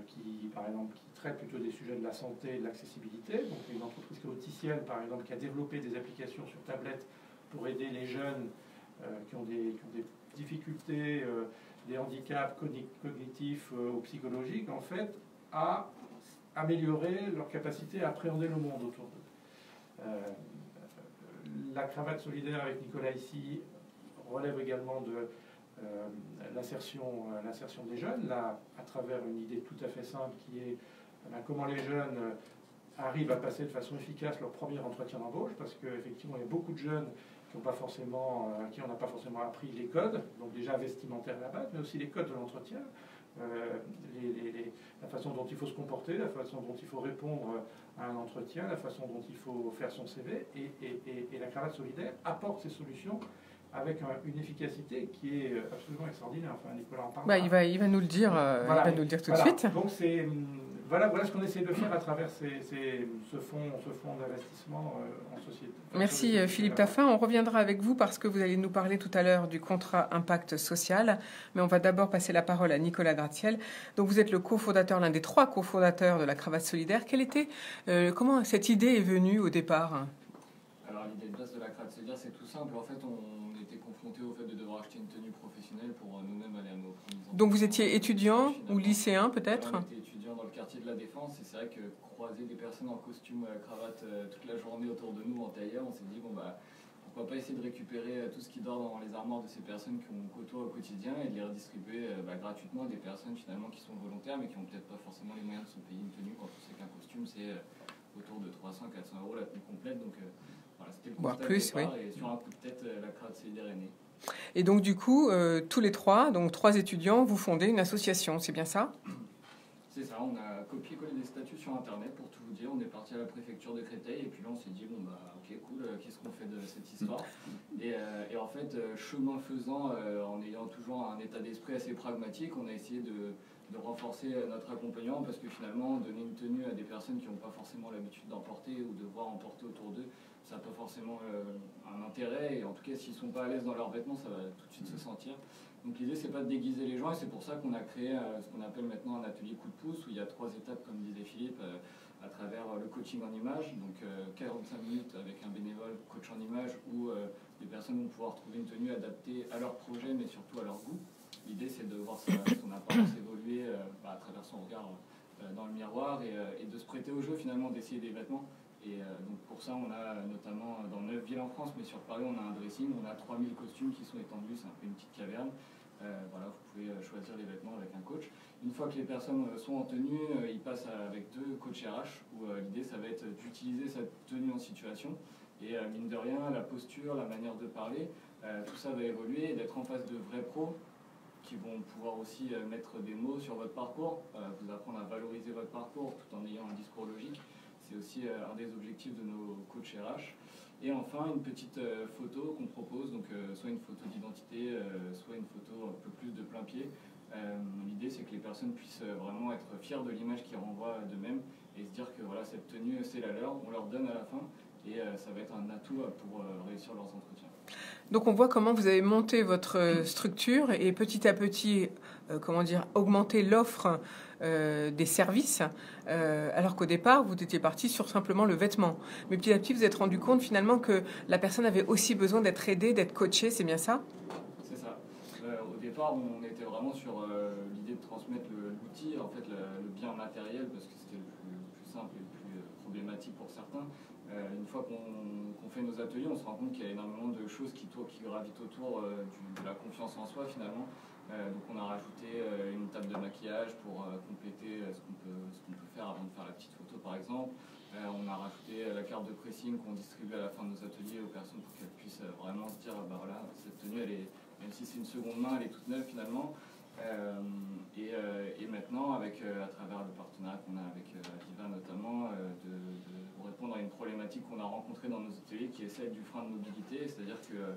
qui, par exemple, qui traitent plutôt des sujets de la santé et de l'accessibilité. Donc, une entreprise comme Opticienne, par exemple, qui a développé des applications sur tablette pour aider les jeunes qui ont des difficultés, des handicaps cognitifs ou psychologiques, en fait, à améliorer leur capacité à appréhender le monde autour d'eux. La cravate solidaire avec Nicolas ici relève également de l'insertion des jeunes, là, à travers une idée tout à fait simple qui est comment les jeunes arrivent à passer de façon efficace leur premier entretien d'embauche, parce qu'effectivement, il y a beaucoup de jeunes qui on n'a pas forcément appris les codes, donc déjà vestimentaires à la base, mais aussi les codes de l'entretien, la façon dont il faut se comporter, la façon dont il faut répondre à un entretien, la façon dont il faut faire son CV, et la cravate solidaire apporte ces solutions avec une efficacité qui est absolument extraordinaire. Enfin, Nicolas en parle. Il va nous le dire, il va nous le dire tout de suite. Donc voilà ce qu'on essaie de faire à travers ce fonds d'investissement en société. Merci Philippe Taffin. On reviendra avec vous parce que vous allez nous parler tout à l'heure du contrat impact social. Mais on va d'abord passer la parole à Nicolas Gratiel. Donc vous êtes le cofondateur, l'un des 3 cofondateurs de la Cravate Solidaire. Comment cette idée est venue au départ? Alors l'idée de base de la Cravate Solidaire, c'est tout simple. En fait, on était confronté au fait de devoir acheter une tenue professionnelle pour nous-mêmes aller à nos premiers. Donc vous étiez étudiant ou lycéen peut-être? On était étudiant dans le quartier de la Défense, et c'est vrai que croiser des personnes en costume cravate toute la journée autour de nous en tailleur, on s'est dit pourquoi pas essayer de récupérer tout ce qui dort dans les armoires de ces personnes qu'on côtoie au quotidien et de les redistribuer gratuitement à des personnes finalement qui sont volontaires mais qui n'ont peut-être pas forcément les moyens de se payer une tenue, quand on sait qu'un costume c'est autour de 300-400 € la tenue complète. Donc voilà, c'était le constat de départ, et sur un coup de tête, la Cravate Solidaire est née. Et donc du coup, tous les 3, donc 3 étudiants, vous fondez une association, c'est bien ça? C'est ça, on a copié-collé des statuts sur Internet pour tout vous dire. On est parti à la préfecture de Créteil et puis là on s'est dit ok cool, qu'est-ce qu'on fait de cette histoire? Et en fait, chemin faisant, en ayant toujours un état d'esprit assez pragmatique, on a essayé de renforcer notre accompagnement, parce que finalement donner une tenue à des personnes qui n'ont pas forcément l'habitude d'en porter ou de voir en porter autour d'eux, ça n'a pas forcément un intérêt, et en tout cas s'ils ne sont pas à l'aise dans leurs vêtements, ça va tout de suite se sentir. Donc l'idée, c'est pas de déguiser les gens, et c'est pour ça qu'on a créé ce qu'on appelle maintenant un atelier coup de pouce, où il y a 3 étapes, comme disait Philippe, à travers le coaching en image, donc 45 minutes avec un bénévole coach en image, où les personnes vont pouvoir trouver une tenue adaptée à leur projet, mais surtout à leur goût. L'idée, c'est de voir son apparence évoluer à travers son regard dans le miroir, et de se prêter au jeu, finalement, d'essayer des vêtements. Et donc pour ça, on a notamment dans 9 villes en France, mais sur Paris, on a un dressing, on a 3000 costumes qui sont étendus, c'est un peu une petite caverne. Voilà, vous pouvez choisir les vêtements avec un coach. Une fois que les personnes sont en tenue, ils passent avec 2 coachs RH, où l'idée, ça va être d'utiliser cette tenue en situation. Et mine de rien, la posture, la manière de parler, tout ça va évoluer, et d'être en face de vrais pros qui vont pouvoir aussi mettre des mots sur votre parcours, vous apprendre à valoriser votre parcours tout en ayant un discours logique. C'est aussi un des objectifs de nos coachs RH. Et enfin, une petite photo qu'on propose, donc soit une photo d'identité, soit une photo un peu plus de plein pied. L'idée, c'est que les personnes puissent vraiment être fières de l'image qu'ils renvoient d'eux-mêmes et se dire que voilà, cette tenue, c'est la leur, on leur donne à la fin, et ça va être un atout pour réussir leurs entretiens. Donc on voit comment vous avez monté votre structure et petit à petit, augmenter l'offre des services, alors qu'au départ, vous étiez parti sur simplement le vêtement. Mais petit à petit, vous vous êtes rendu compte finalement que la personne avait aussi besoin d'être aidée, d'être coachée, c'est bien ça? C'est ça. Au départ, on était vraiment sur l'idée de transmettre l'outil, en fait, le bien matériel, parce que c'était le plus simple et le plus problématique pour certains. Une fois qu'on fait nos ateliers, on se rend compte qu'il y a énormément de choses qui gravitent autour de la confiance en soi, finalement. Donc on a rajouté une table de maquillage pour compléter ce qu'on peut faire avant de faire la petite photo, par exemple. On a rajouté la carte de pressing qu'on distribue à la fin de nos ateliers aux personnes pour qu'elles puissent vraiment se dire bah voilà, cette tenue, même si c'est une seconde main, elle est toute neuve finalement. Et maintenant, à travers le partenariat qu'on a avec Aviva notamment, de répondre à une problématique qu'on a rencontrée dans nos ateliers, qui est celle du frein de mobilité, c'est-à-dire que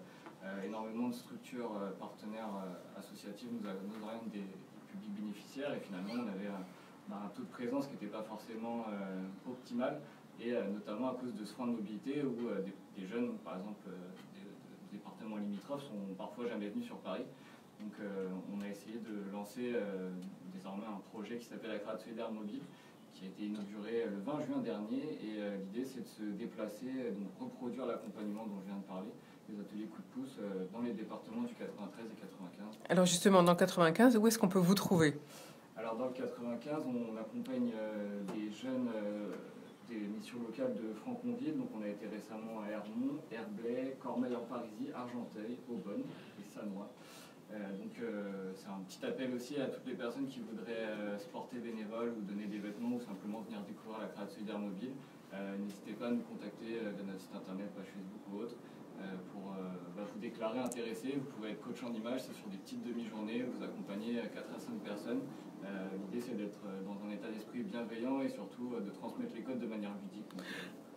énormément de structures partenaires associatives nous orientent des publics bénéficiaires, et finalement on avait un taux de présence qui n'était pas forcément optimal, et notamment à cause de ce frein de mobilité où des jeunes, par exemple des départements limitrophes, sont parfois jamais venus sur Paris. Donc on a essayé de lancer désormais un projet qui s'appelle la Crade Solidaire Mobile, qui a été inauguré le 20 juin dernier, et l'idée c'est de se déplacer, donc reproduire l'accompagnement dont je viens de parler, des ateliers coup de pouce dans les départements du 93 et 95. Alors justement, dans le 95, où est-ce qu'on peut vous trouver? Alors dans le 95, on accompagne des jeunes des missions locales de Franconville, donc on a été récemment à Hermont, Herblay, Cormeilles-en-Parisis, Argenteuil, Aubonne et Sannois. Donc c'est un petit appel aussi à toutes les personnes qui voudraient se porter bénévole ou donner des vêtements ou simplement venir découvrir la Crade Solidaire Mobile. N'hésitez pas à nous contacter via notre site internet, page Facebook ou autre, pour vous déclarer intéressé. Vous pouvez être coach en image, c'est sur des petites demi-journées, vous accompagnez 4 à 5 personnes. L'idée c'est d'être dans un état d'esprit bienveillant et surtout de transmettre les codes de manière ludique.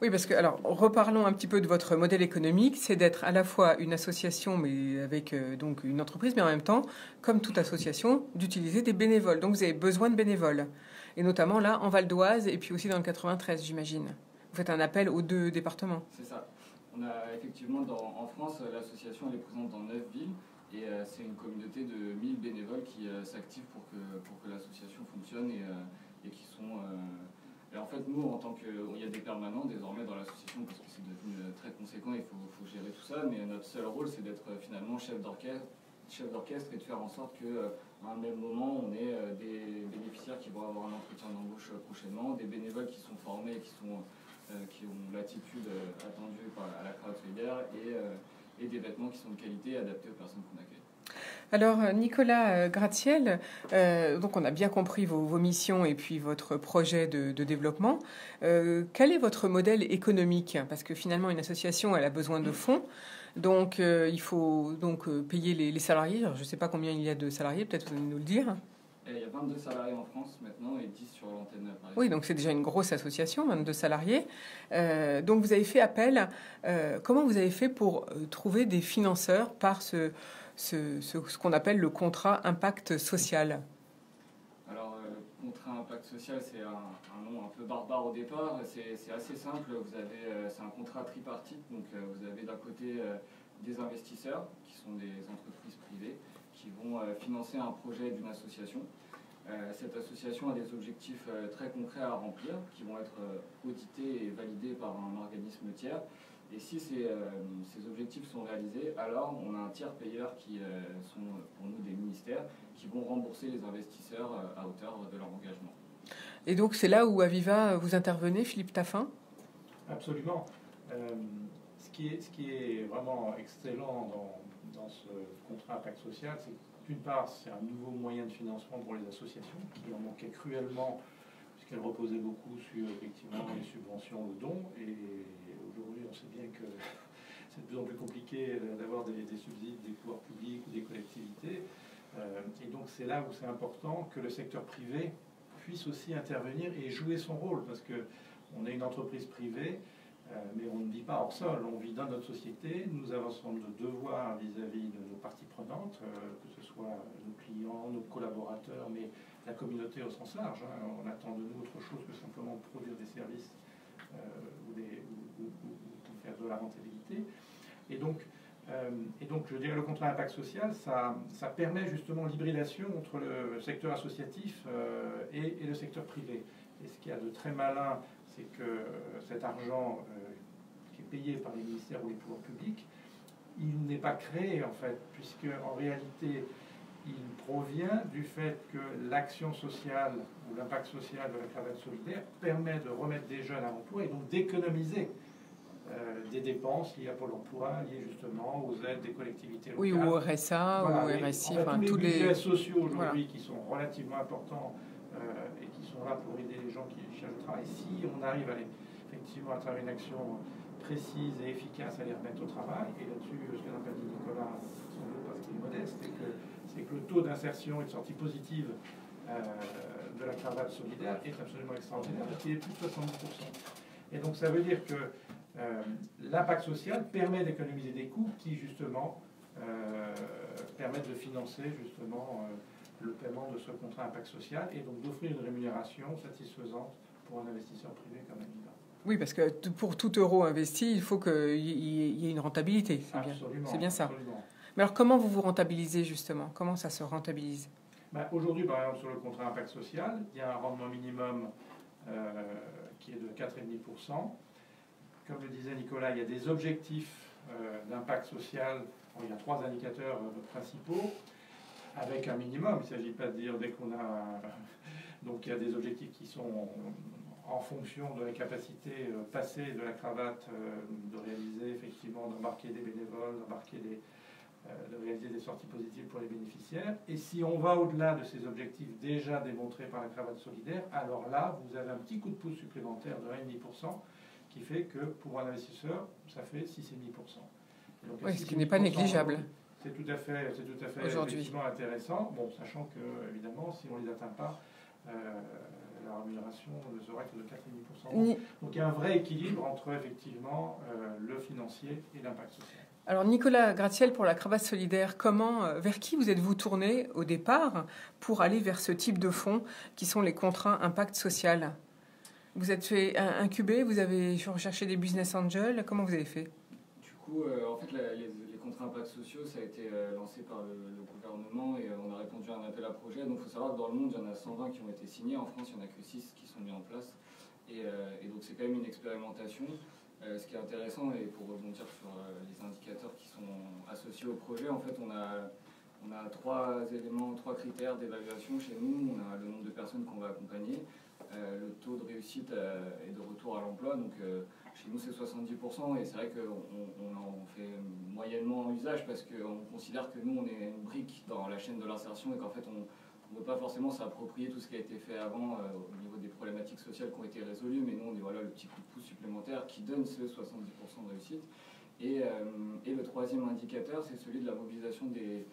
Oui, parce que, alors, reparlons un petit peu de votre modèle économique. C'est d'être à la fois une association, mais avec donc une entreprise, mais en même temps, comme toute association, d'utiliser des bénévoles. Donc, vous avez besoin de bénévoles. Et notamment là, en Val d'Oise, et puis aussi dans le 93, j'imagine. Vous faites un appel aux 2 départements. C'est ça. On a effectivement, en France, l'association elle est présente dans 9 villes. Et c'est une communauté de 1000 bénévoles qui s'activent pour que l'association fonctionne et qui sont... Et en fait, nous, en tant que... Il y a des permanents désormais dans l'association parce que c'est devenu très conséquent, il faut gérer tout ça, mais notre seul rôle, c'est d'être finalement chef d'orchestre et de faire en sorte qu'à un même moment, on ait des bénéficiaires qui vont avoir un entretien d'embauche prochainement, des bénévoles qui sont formés et qui ont l'attitude attendue à la Crade Solidaire et des vêtements qui sont de qualité et adaptés aux personnes qu'on accueille. Alors, Nicolas Gratiel, donc on a bien compris vos missions et puis votre projet de développement. Quel est votre modèle économique? Parce que finalement, une association, elle a besoin de fonds. Donc, il faut donc payer les salariés. Alors, je ne sais pas combien il y a de salariés, peut-être vous allez nous le dire. Il y a 22 salariés en France maintenant et 10 sur l'antenne de Paris. Oui, donc c'est déjà une grosse association, 22 salariés. Donc, vous avez fait appel. Comment vous avez fait pour trouver des financeurs par ce qu'on appelle le contrat impact social? Alors, le contrat impact social, c'est un nom un peu barbare au départ. C'est assez simple. C'est un contrat tripartite. Donc, vous avez d'un côté des investisseurs, qui sont des entreprises privées, qui vont financer un projet d'une association. Cette association a des objectifs très concrets à remplir, qui vont être audités et validés par un organisme tiers. Et si ces objectifs sont réalisés, alors on a un tiers payeur qui sont pour nous des ministères, qui vont rembourser les investisseurs à hauteur de leur engagement. Et donc c'est là où Aviva vous intervenez, Philippe Taffin? Absolument. Ce qui est vraiment excellent dans ce contrat impact social, c'est d'une part, c'est un nouveau moyen de financement pour les associations qui en manquaient cruellement, puisqu'elles reposaient beaucoup sur effectivement les subventions aux dons. Et aujourd'hui, on sait bien que c'est de plus en plus compliqué d'avoir des subsides des pouvoirs publics ou des collectivités. Et donc c'est là où c'est important que le secteur privé puisse aussi intervenir et jouer son rôle, parce qu'on est une entreprise privée, mais on ne vit pas hors sol, on vit dans notre société, nous avons un certain nombre de devoirs vis-à-vis de nos parties prenantes, que ce soit nos clients, nos collaborateurs, mais la communauté au sens large. On attend de nous autre chose que simplement produire des services ou faire de la rentabilité. Et donc, je dirais, le contrat impact social, ça permet justement l'hybridation entre le secteur associatif et le secteur privé. Et ce qu'il y a de très malin, c'est que cet argent qui est payé par les ministères ou les pouvoirs publics, il n'est pas créé en fait, puisque en réalité, il provient du fait que l'action sociale ou l'impact social de la cravate solidaire permet de remettre des jeunes à l'emploi et donc d'économiser des dépenses liées à Pôle emploi, liées justement aux aides des collectivités locales. Oui, ou au RSA, voilà, ou au RSI, enfin, tous les budgets sociaux aujourd'hui voilà, qui sont relativement importants et qui sont là pour aider les gens qui cherchent du travail. Si on arrive effectivement à travers une action précise et efficace à les remettre au travail, et là-dessus, ce que n'a pas dit Nicolas, sans doute parce qu'il est modeste, c'est que le taux d'insertion et de sortie positive de la cravate solidaire est absolument extraordinaire, parce qu'il est plus de 70%. Et donc ça veut dire que l'impact social permet d'économiser des coûts qui justement permettent de financer justement le paiement de ce contrat impact social et donc d'offrir une rémunération satisfaisante pour un investisseur privé comme Aviva. Oui, parce que pour tout euro investi, il faut qu'il y ait une rentabilité. C'est bien ça. Absolument. Mais alors comment vous vous rentabilisez justement? Comment ça se rentabilise? Aujourd'hui, par exemple, sur le contrat impact social, il y a un rendement minimum qui est de 4,5%. Comme le disait Nicolas, il y a des objectifs d'impact social. Bon, il y a 3 indicateurs principaux, avec un minimum. Il ne s'agit pas de dire dès qu'on a... Donc il y a des objectifs qui sont en fonction de la capacité passée de la cravate de réaliser, effectivement, d'embarquer des bénévoles, de réaliser des sorties positives pour les bénéficiaires. Et si on va au-delà de ces objectifs déjà démontrés par la cravate solidaire, alors là, vous avez un petit coup de pouce supplémentaire de 1,5% qui fait que pour un investisseur, ça fait 6,5%. Oui, ce qui n'est pas négligeable. C'est tout à fait effectivement intéressant. Bon, sachant que, évidemment, si on ne les atteint pas, la rémunération ne sera que de 4,5%. Donc il y a un vrai équilibre entre effectivement le financier et l'impact social. Alors Nicolas Gratiel, pour la cravate solidaire, vers qui vous êtes-vous tourné au départ pour aller vers ce type de fonds qui sont les contrats impact social? Vous êtes fait incuber, vous avez recherché des business angels, comment vous avez fait? Du coup, en fait, les contrats impact sociaux, ça a été lancé par le gouvernement et on a répondu à un appel à projet. Donc il faut savoir que dans le monde, il y en a 120 qui ont été signés. En France, il n'y en a que 6 qui sont mis en place. Et donc c'est quand même une expérimentation. Ce qui est intéressant, et pour rebondir sur les indicateurs qui sont associés au projet, en fait, on a 3 éléments, 3 critères d'évaluation chez nous. On a le nombre de personnes qu'on va accompagner, le taux de réussite et de retour à l'emploi. Donc chez nous, c'est 70%, et c'est vrai qu'on en fait moyennement usage parce qu'on considère que nous, on est une brique dans la chaîne de l'insertion et qu'en fait, on ne veut pas forcément s'approprier tout ce qui a été fait avant au niveau des problématiques sociales qui ont été résolues, mais nous, on est le petit coup de pouce supplémentaire qui donne ce 70% de réussite. Et le troisième indicateur, c'est celui de la mobilisation des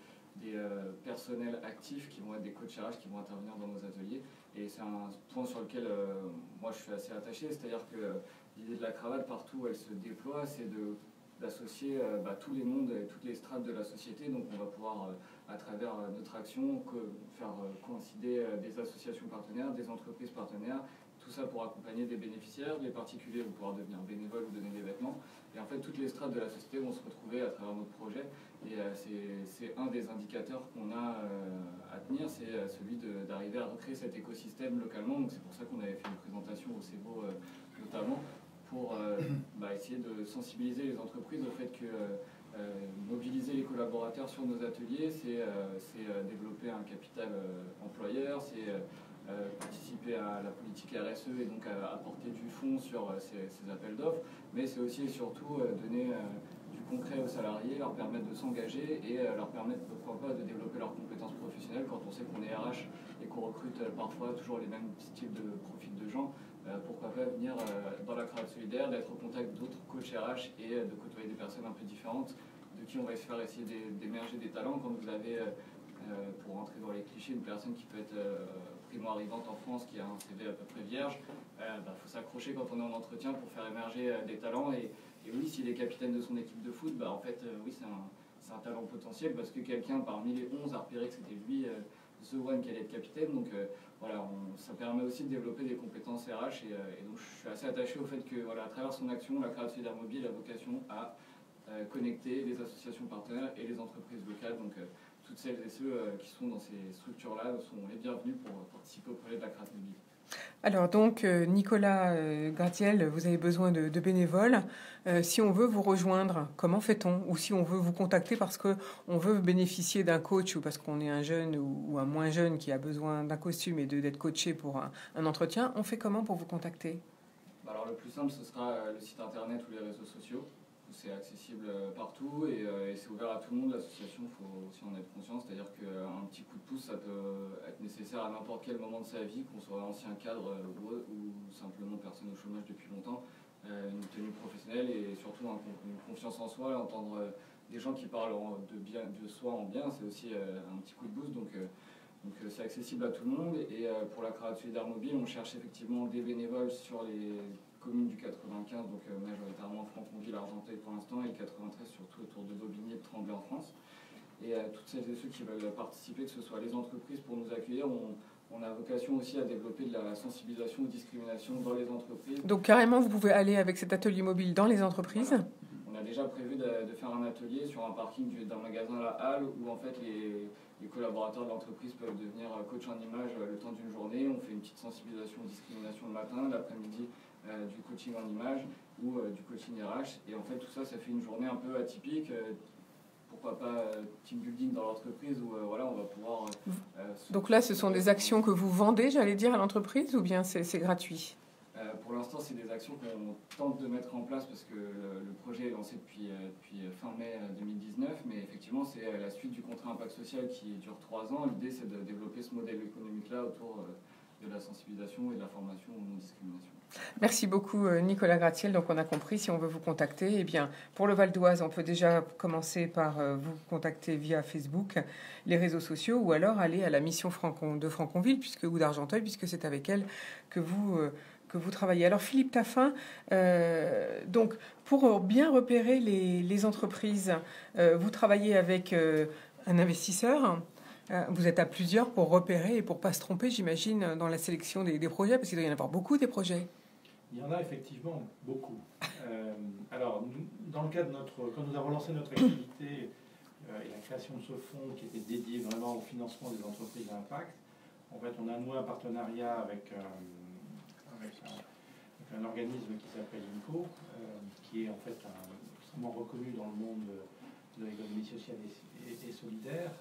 personnels actifs qui vont être des coachs RH qui vont intervenir dans nos ateliers. Et c'est un point sur lequel moi je suis assez attaché, c'est-à-dire que l'idée de la cravate, partout où elle se déploie, c'est d'associer tous les mondes et toutes les strates de la société. Donc on va pouvoir, à travers notre action, faire coïncider des associations partenaires, des entreprises partenaires, tout ça pour accompagner des bénéficiaires. Les particuliers vont pouvoir devenir bénévoles ou donner des vêtements. Et en fait, toutes les strates de la société vont se retrouver à travers notre projet. Et c'est un des indicateurs qu'on a à tenir, c'est celui d'arriver à recréer cet écosystème localement. Donc c'est pour ça qu'on avait fait une présentation au CEVO notamment, pour essayer de sensibiliser les entreprises au fait que mobiliser les collaborateurs sur nos ateliers, c'est développer un capital employeur, c'est participer à la politique RSE et donc apporter du fonds sur ces appels d'offres, mais c'est aussi et surtout donner du concret aux salariés, leur permettre de s'engager et leur permettre pourquoi pas de développer leurs compétences professionnelles quand on sait qu'on est RH et qu'on recrute parfois toujours les mêmes types de profils de gens. Pourquoi pas venir dans la cravate solidaire, d'être au contact d'autres coachs RH et de côtoyer des personnes un peu différentes de qui on va se faire essayer d'émerger des talents. Quand vous avez, pour rentrer dans les clichés, une personne qui peut être primo-arrivante en France, qui a un CV à peu près vierge, faut s'accrocher quand on est en entretien pour faire émerger des talents. Et oui, s'il est capitaine de son équipe de foot, en fait, oui, c'est un talent potentiel parce que quelqu'un parmi les 11 a repéré que c'était lui, The One, qui allait être capitaine. Donc voilà, ça permet aussi de développer des compétences RH et donc je suis assez attaché au fait que voilà, à travers son action, la Cravate Solidaire Mobile a vocation à connecter les associations partenaires et les entreprises locales. Donc toutes celles et ceux qui sont dans ces structures-là sont les bienvenus pour participer au projet de la Cravate Mobile. Alors donc, Nicolas Gratiel, vous avez besoin de bénévoles. Si on veut vous rejoindre, comment fait-on? Ou si on veut vous contacter parce qu'on veut bénéficier d'un coach ou parce qu'on est un jeune ou un moins jeune qui a besoin d'un costume et d'être coaché pour un entretien, on fait comment pour vous contacter? Alors le plus simple, ce sera le site internet ou les réseaux sociaux. C'est accessible partout et c'est ouvert à tout le monde. L'association, il faut aussi en être conscient, c'est-à-dire qu'un petit coup de pouce, ça peut être nécessaire à n'importe quel moment de sa vie, qu'on soit ancien cadre ou simplement personne au chômage depuis longtemps. Une tenue professionnelle et surtout une confiance en soi, entendre des gens qui parlent de soi en bien, c'est aussi un petit coup de boost. Donc c'est accessible à tout le monde. Et pour la Cravate Solidaire Mobile, on cherche effectivement des bénévoles sur les communes du 95, donc majoritairement Franconville, Argenteuil pour l'instant, et le 93 surtout autour de Bobigny et de Tremblay en France. Et toutes celles et ceux qui veulent participer, que ce soit les entreprises pour nous accueillir, on a vocation aussi à développer de la sensibilisation aux discriminations dans les entreprises. Donc carrément, vous pouvez aller avec cet atelier mobile dans les entreprises. Voilà. On a déjà prévu de faire un atelier sur un parking d'un magasin à la Halle où en fait les collaborateurs de l'entreprise peuvent devenir coach en image le temps d'une journée. On fait une petite sensibilisation aux discriminations le matin, l'après-midi du coaching en image ou du coaching RH. Et en fait tout ça, ça fait une journée un peu atypique. Pourquoi pas team building dans l'entreprise où voilà, on va pouvoir... Donc là, ce sont des actions que vous vendez, j'allais dire, à l'entreprise ou bien c'est gratuit? Pour l'instant, c'est des actions qu'on tente de mettre en place parce que le projet est lancé depuis fin mai 2019, mais effectivement, c'est la suite du contrat impact social qui dure 3 ans. L'idée, c'est de développer ce modèle économique-là autour de la sensibilisation et de la formation aux non-discrimination. Merci beaucoup Nicolas Gratiel. Donc on a compris, si on veut vous contacter, eh bien, pour le Val d'Oise, on peut déjà commencer par vous contacter via Facebook, les réseaux sociaux, ou alors aller à la mission de Franconville ou d'Argenteuil, puisque c'est avec elle que vous travaillez. Alors Philippe Taffin, donc pour bien repérer les entreprises, vous travaillez avec un investisseur. Vous êtes à plusieurs pour repérer et pour ne pas se tromper, j'imagine, dans la sélection des projets, parce qu'il doit y en avoir beaucoup des projets. Il y en a effectivement beaucoup. Alors, dans le cadre quand nous avons lancé notre activité et la création de ce fonds qui était dédié vraiment au financement des entreprises à impact, en fait, on a noué un partenariat avec un organisme qui s'appelle INCO, qui est en fait extrêmement reconnu dans le monde de l'économie sociale et solidaire,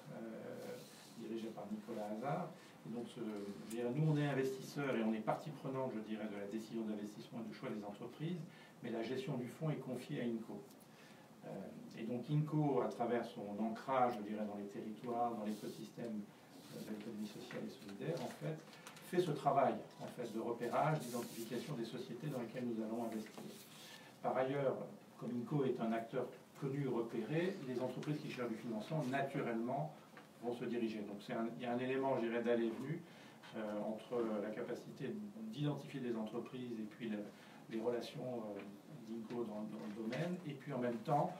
dirigé par Nicolas Hazard. Et donc, nous, on est investisseurs et on est partie prenante, je dirais, de la décision d'investissement et du choix des entreprises, mais la gestion du fonds est confiée à INCO. Et donc, INCO, à travers son ancrage, je dirais, dans les territoires, dans l'écosystème de l'économie sociale et solidaire, en fait ce travail en fait, de repérage, d'identification des sociétés dans lesquelles nous allons investir. Par ailleurs, comme INCO est un acteur connu, repéré, les entreprises qui cherchent du financement, naturellement, vont se diriger. Donc il y a un élément, je dirais, d'aller-venue entre la capacité d'identifier des entreprises et puis les relations d'INCO dans le domaine, et puis en même temps,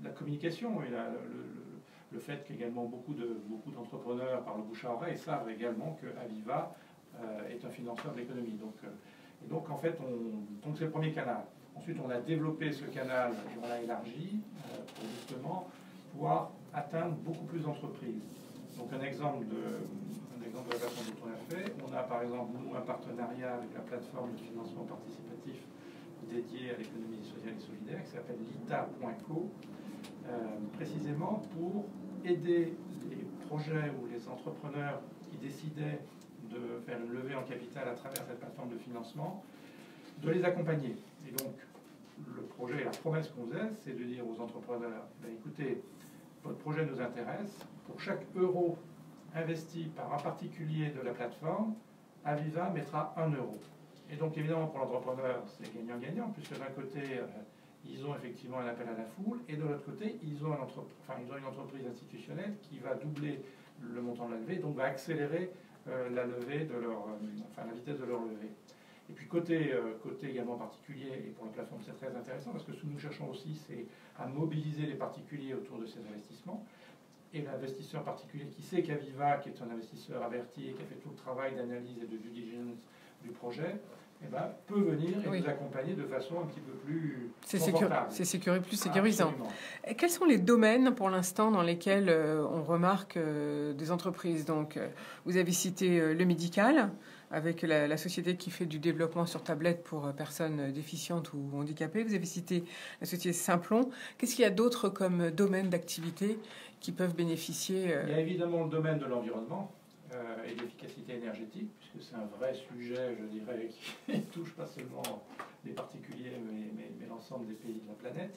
la communication et le fait qu'également beaucoup d'entrepreneurs par le bouche à oreille savent également que Aviva est un financeur de l'économie. Et donc, en fait, c'est le premier canal. Ensuite, on a développé ce canal et on l'a élargi pour justement pouvoir atteindre beaucoup plus d'entreprises. Donc, un exemple de la façon dont on l'a fait, on a par exemple, nous, un partenariat avec la plateforme de financement participatif dédiée à l'économie sociale et solidaire qui s'appelle lita.co, précisément pour aider les projets ou les entrepreneurs qui décidaient de faire une levée en capital à travers cette plateforme de financement, de les accompagner. Et donc, le projet, la promesse qu'on faisait, c'est de dire aux entrepreneurs, ben, écoutez, votre projet nous intéresse, pour chaque euro investi par un particulier de la plateforme, Aviva mettra 1 euro. Et donc, évidemment, pour l'entrepreneur, c'est gagnant-gagnant, puisque d'un côté, ils ont effectivement un appel à la foule, et de l'autre côté, ils ont une entreprise institutionnelle qui va doubler le montant de la levée, donc va accélérer la levée de la vitesse de leur levée. Et puis côté également particulier, et pour la plateforme c'est très intéressant, parce que ce que nous cherchons aussi, c'est à mobiliser les particuliers autour de ces investissements. Et l'investisseur particulier qui sait qu'Aviva, qui est un investisseur averti et qui a fait tout le travail d'analyse et de due diligence du projet, eh ben, peut venir et nous accompagner de façon un petit peu plus confortable. C'est plus sécurisant. Absolument. Et quels sont les domaines pour l'instant dans lesquels on remarque des entreprises? Donc, vous avez cité le médical, avec la société qui fait du développement sur tablette pour personnes déficientes ou handicapées. Vous avez cité la société Simplon. Qu'est-ce qu'il y a d'autre comme domaine d'activité qui peuvent bénéficier Il y a évidemment le domaine de l'environnement et de l'efficacité énergétique, puisque c'est un vrai sujet, je dirais, qui touche pas seulement les particuliers, mais l'ensemble des pays de la planète.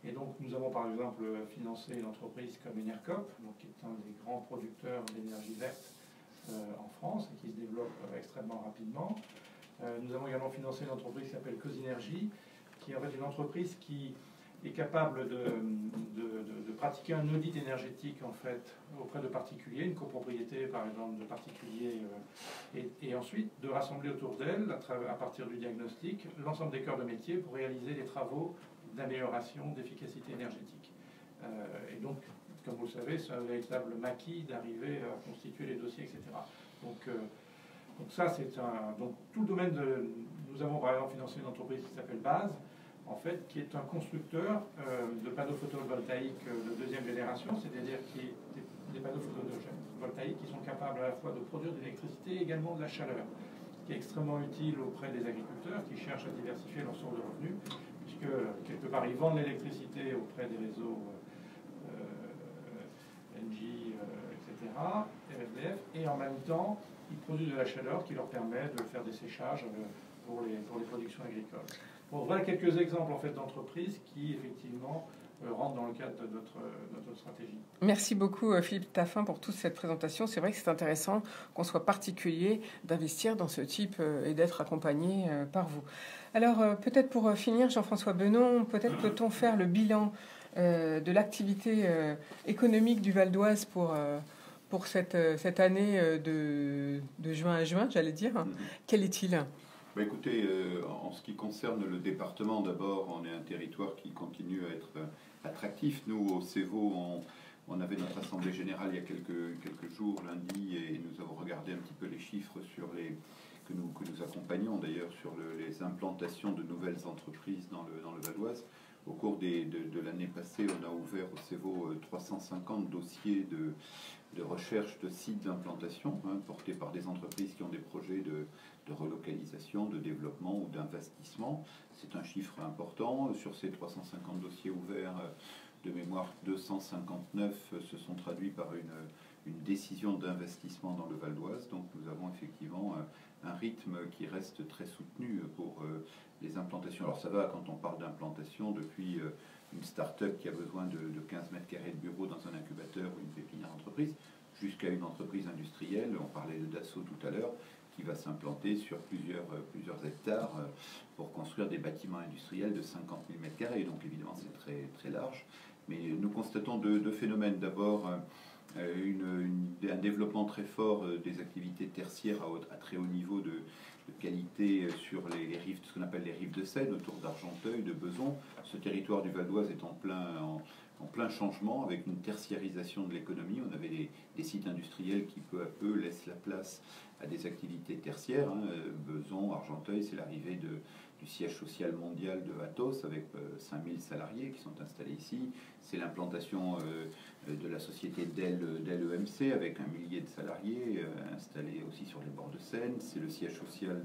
Et donc, nous avons par exemple financé une entreprise comme Enercop, donc, qui est un des grands producteurs d'énergie verte en France et qui se développe extrêmement rapidement. Nous avons également financé une entreprise qui s'appelle Cosinergie, qui est en fait une entreprise qui est capable de pratiquer un audit énergétique en fait auprès de particuliers, une copropriété par exemple de particuliers, et ensuite de rassembler autour d'elle, à partir du diagnostic, l'ensemble des cœurs de métier pour réaliser les travaux d'amélioration d'efficacité énergétique. Et donc, comme vous le savez, c'est un véritable maquis d'arriver à constituer les dossiers, etc. Donc ça, c'est donc tout le domaine Nous avons par exemple financé une entreprise qui s'appelle Base, en fait, qui est un constructeur de panneaux photovoltaïques de deuxième génération, c'est-à-dire des panneaux photovoltaïques qui sont capables à la fois de produire de l'électricité et également de la chaleur, qui est extrêmement utile auprès des agriculteurs qui cherchent à diversifier leur source de revenus, puisque quelque part ils vendent l'électricité auprès des réseaux Engie, etc., RFDF, et en même temps ils produisent de la chaleur qui leur permet de faire des séchages pour les productions agricoles. Bon, voilà quelques exemples en fait d'entreprises qui effectivement rentrent dans le cadre de notre stratégie. Merci beaucoup Philippe Taffin pour toute cette présentation. C'est vrai que c'est intéressant qu'on soit particulier d'investir dans ce type et d'être accompagné par vous. Alors peut-être pour finir, Jean-François Benon, peut-être peut-on faire le bilan de l'activité économique du Val d'Oise pour cette année de juin à juin, j'allais dire. Quel est-il ? Bah écoutez, en ce qui concerne le département, d'abord, on est un territoire qui continue à être attractif. Nous, au CEVO, on avait notre assemblée générale il y a quelques jours, lundi, et nous avons regardé un petit peu les chiffres que nous accompagnons d'ailleurs sur les implantations de nouvelles entreprises dans le Val d'Oise. Au cours de l'année passée, on a ouvert au CEVO 350 dossiers de recherche de sites d'implantation, portés par des entreprises qui ont des projets de relocalisation, de développement ou d'investissement. C'est un chiffre important. Sur ces 350 dossiers ouverts, de mémoire, 259 se sont traduits par une décision d'investissement dans le Val d'Oise. Donc nous avons effectivement un rythme qui reste très soutenu pour les implantations. Alors ça va quand on parle d'implantation depuis une start-up qui a besoin de 15 mètres carrés de bureau dans un incubateur ou une pépinière d'entreprise, jusqu'à une entreprise industrielle. On parlait de Dassault tout à l'heure, qui va s'implanter sur plusieurs hectares pour construire des bâtiments industriels de 50 000 mètres carrés. Donc évidemment c'est très, très large. Mais nous constatons deux phénomènes. D'abord, un développement très fort des activités tertiaires à très haut niveau de qualité sur les rives, ce qu'on appelle les rives de Seine, autour d'Argenteuil, de Beson. Ce territoire du Val d'Oise est en en plein changement avec une tertiarisation de l'économie. On avait des sites industriels qui peu à peu laissent la place à des activités tertiaires. Besançon, Argenteuil, c'est l'arrivée du siège social mondial de Atos avec 5000 salariés qui sont installés ici. C'est l'implantation de la société Dell EMC avec 1 millier de salariés installés aussi sur les bords de Seine. C'est le siège social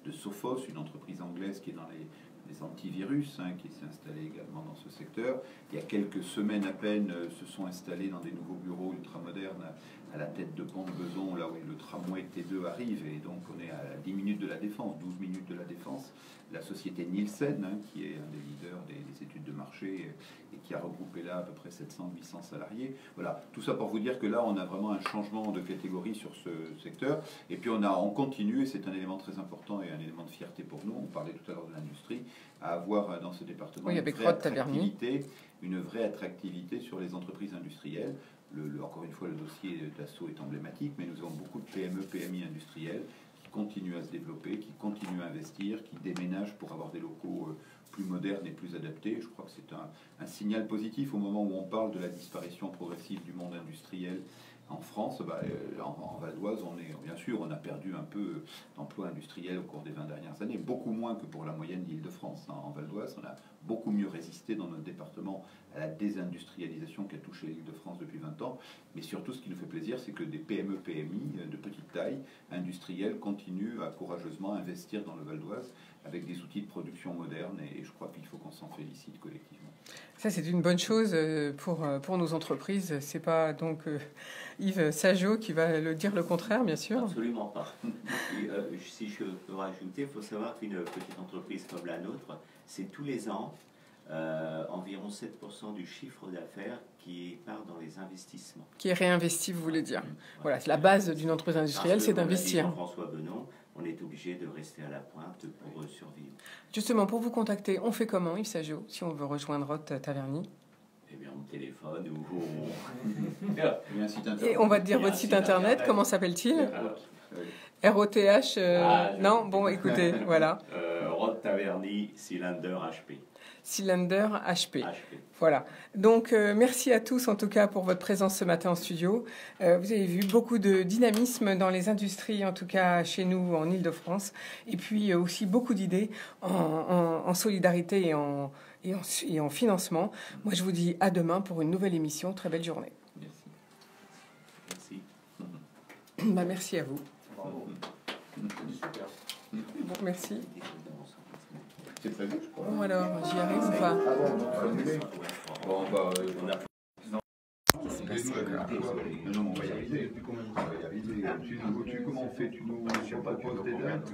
de Sophos, une entreprise anglaise qui est dans les antivirus, qui s'est installé également dans ce secteur. Il y a quelques semaines à peine, se sont installés dans des nouveaux bureaux ultramodernes à la tête de pont de Besançon, là où le tramway T2 arrive, et donc on est à 10 minutes de la Défense, 12 minutes de la Défense. La société Nielsen, qui est un des leaders des études de marché et qui a regroupé là à peu près 700-800 salariés. Voilà, tout ça pour vous dire que là, on a vraiment un changement de catégorie sur ce secteur. Et puis on continue, et c'est un élément très important et un élément de fierté pour nous, on parlait tout à l'heure de l'industrie, à avoir dans ce département une vraie attractivité sur les entreprises industrielles. Encore une fois, le dossier d'Assaut est emblématique, mais nous avons beaucoup de PME, PMI industrielles qui continuent à se développer, qui continuent à investir, qui déménagent pour avoir des locaux plus modernes et plus adaptés. Je crois que c'est un signal positif au moment où on parle de la disparition progressive du monde industriel en France. En Val d'Oise, bien sûr, on a perdu un peu d'emplois industriels au cours des 20 dernières années, beaucoup moins que pour la moyenne d'Île-de-France. En Val d'Oise, on a beaucoup mieux résisté dans notre département à la désindustrialisation qui a touché l'Île-de-France depuis 20 ans. Mais surtout, ce qui nous fait plaisir, c'est que des PME, PMI de petite taille, industrielles, continuent à courageusement investir dans le Val d'Oise avec des outils de production modernes, et je crois qu'il faut qu'on s'en félicite collectivement. Ça, c'est une bonne chose pour nos entreprises. C'est pas donc Yves Sajot qui va dire le contraire, bien sûr. Absolument pas. Et, si je peux rajouter, il faut savoir qu'une petite entreprise comme la nôtre, c'est tous les ans environ 7% du chiffre d'affaires qui part dans les investissements. Qui est réinvesti, vous voulez dire. Voilà, la base d'une entreprise industrielle, c'est d'investir. François Benon, on est obligé de rester à la pointe pour survivre. Justement, pour vous contacter, on fait comment, Yves Sajot, si on veut rejoindre Roth Taverny? Eh bien, on téléphone ou Et on va te dire votre site internet, comment s'appelle-t-il? ROTH non, bon, écoutez, voilà. Roth Taverny, Cylinder HP. Cylinder HP. Voilà. Donc, merci à tous, en tout cas, pour votre présence ce matin en studio. Vous avez vu beaucoup de dynamisme dans les industries, en tout cas chez nous, en Île-de-France. Et puis aussi beaucoup d'idées en solidarité et en financement. Moi, je vous dis à demain pour une nouvelle émission. Très belle journée. Merci. Merci à vous. Bravo. Super. Bon, merci. C'est prévu, je crois. Bon, alors, j'y arrive ou pas? Bon, bah, on a... Non, on va y arriver. Comment on fait? Tu nous proposes des dates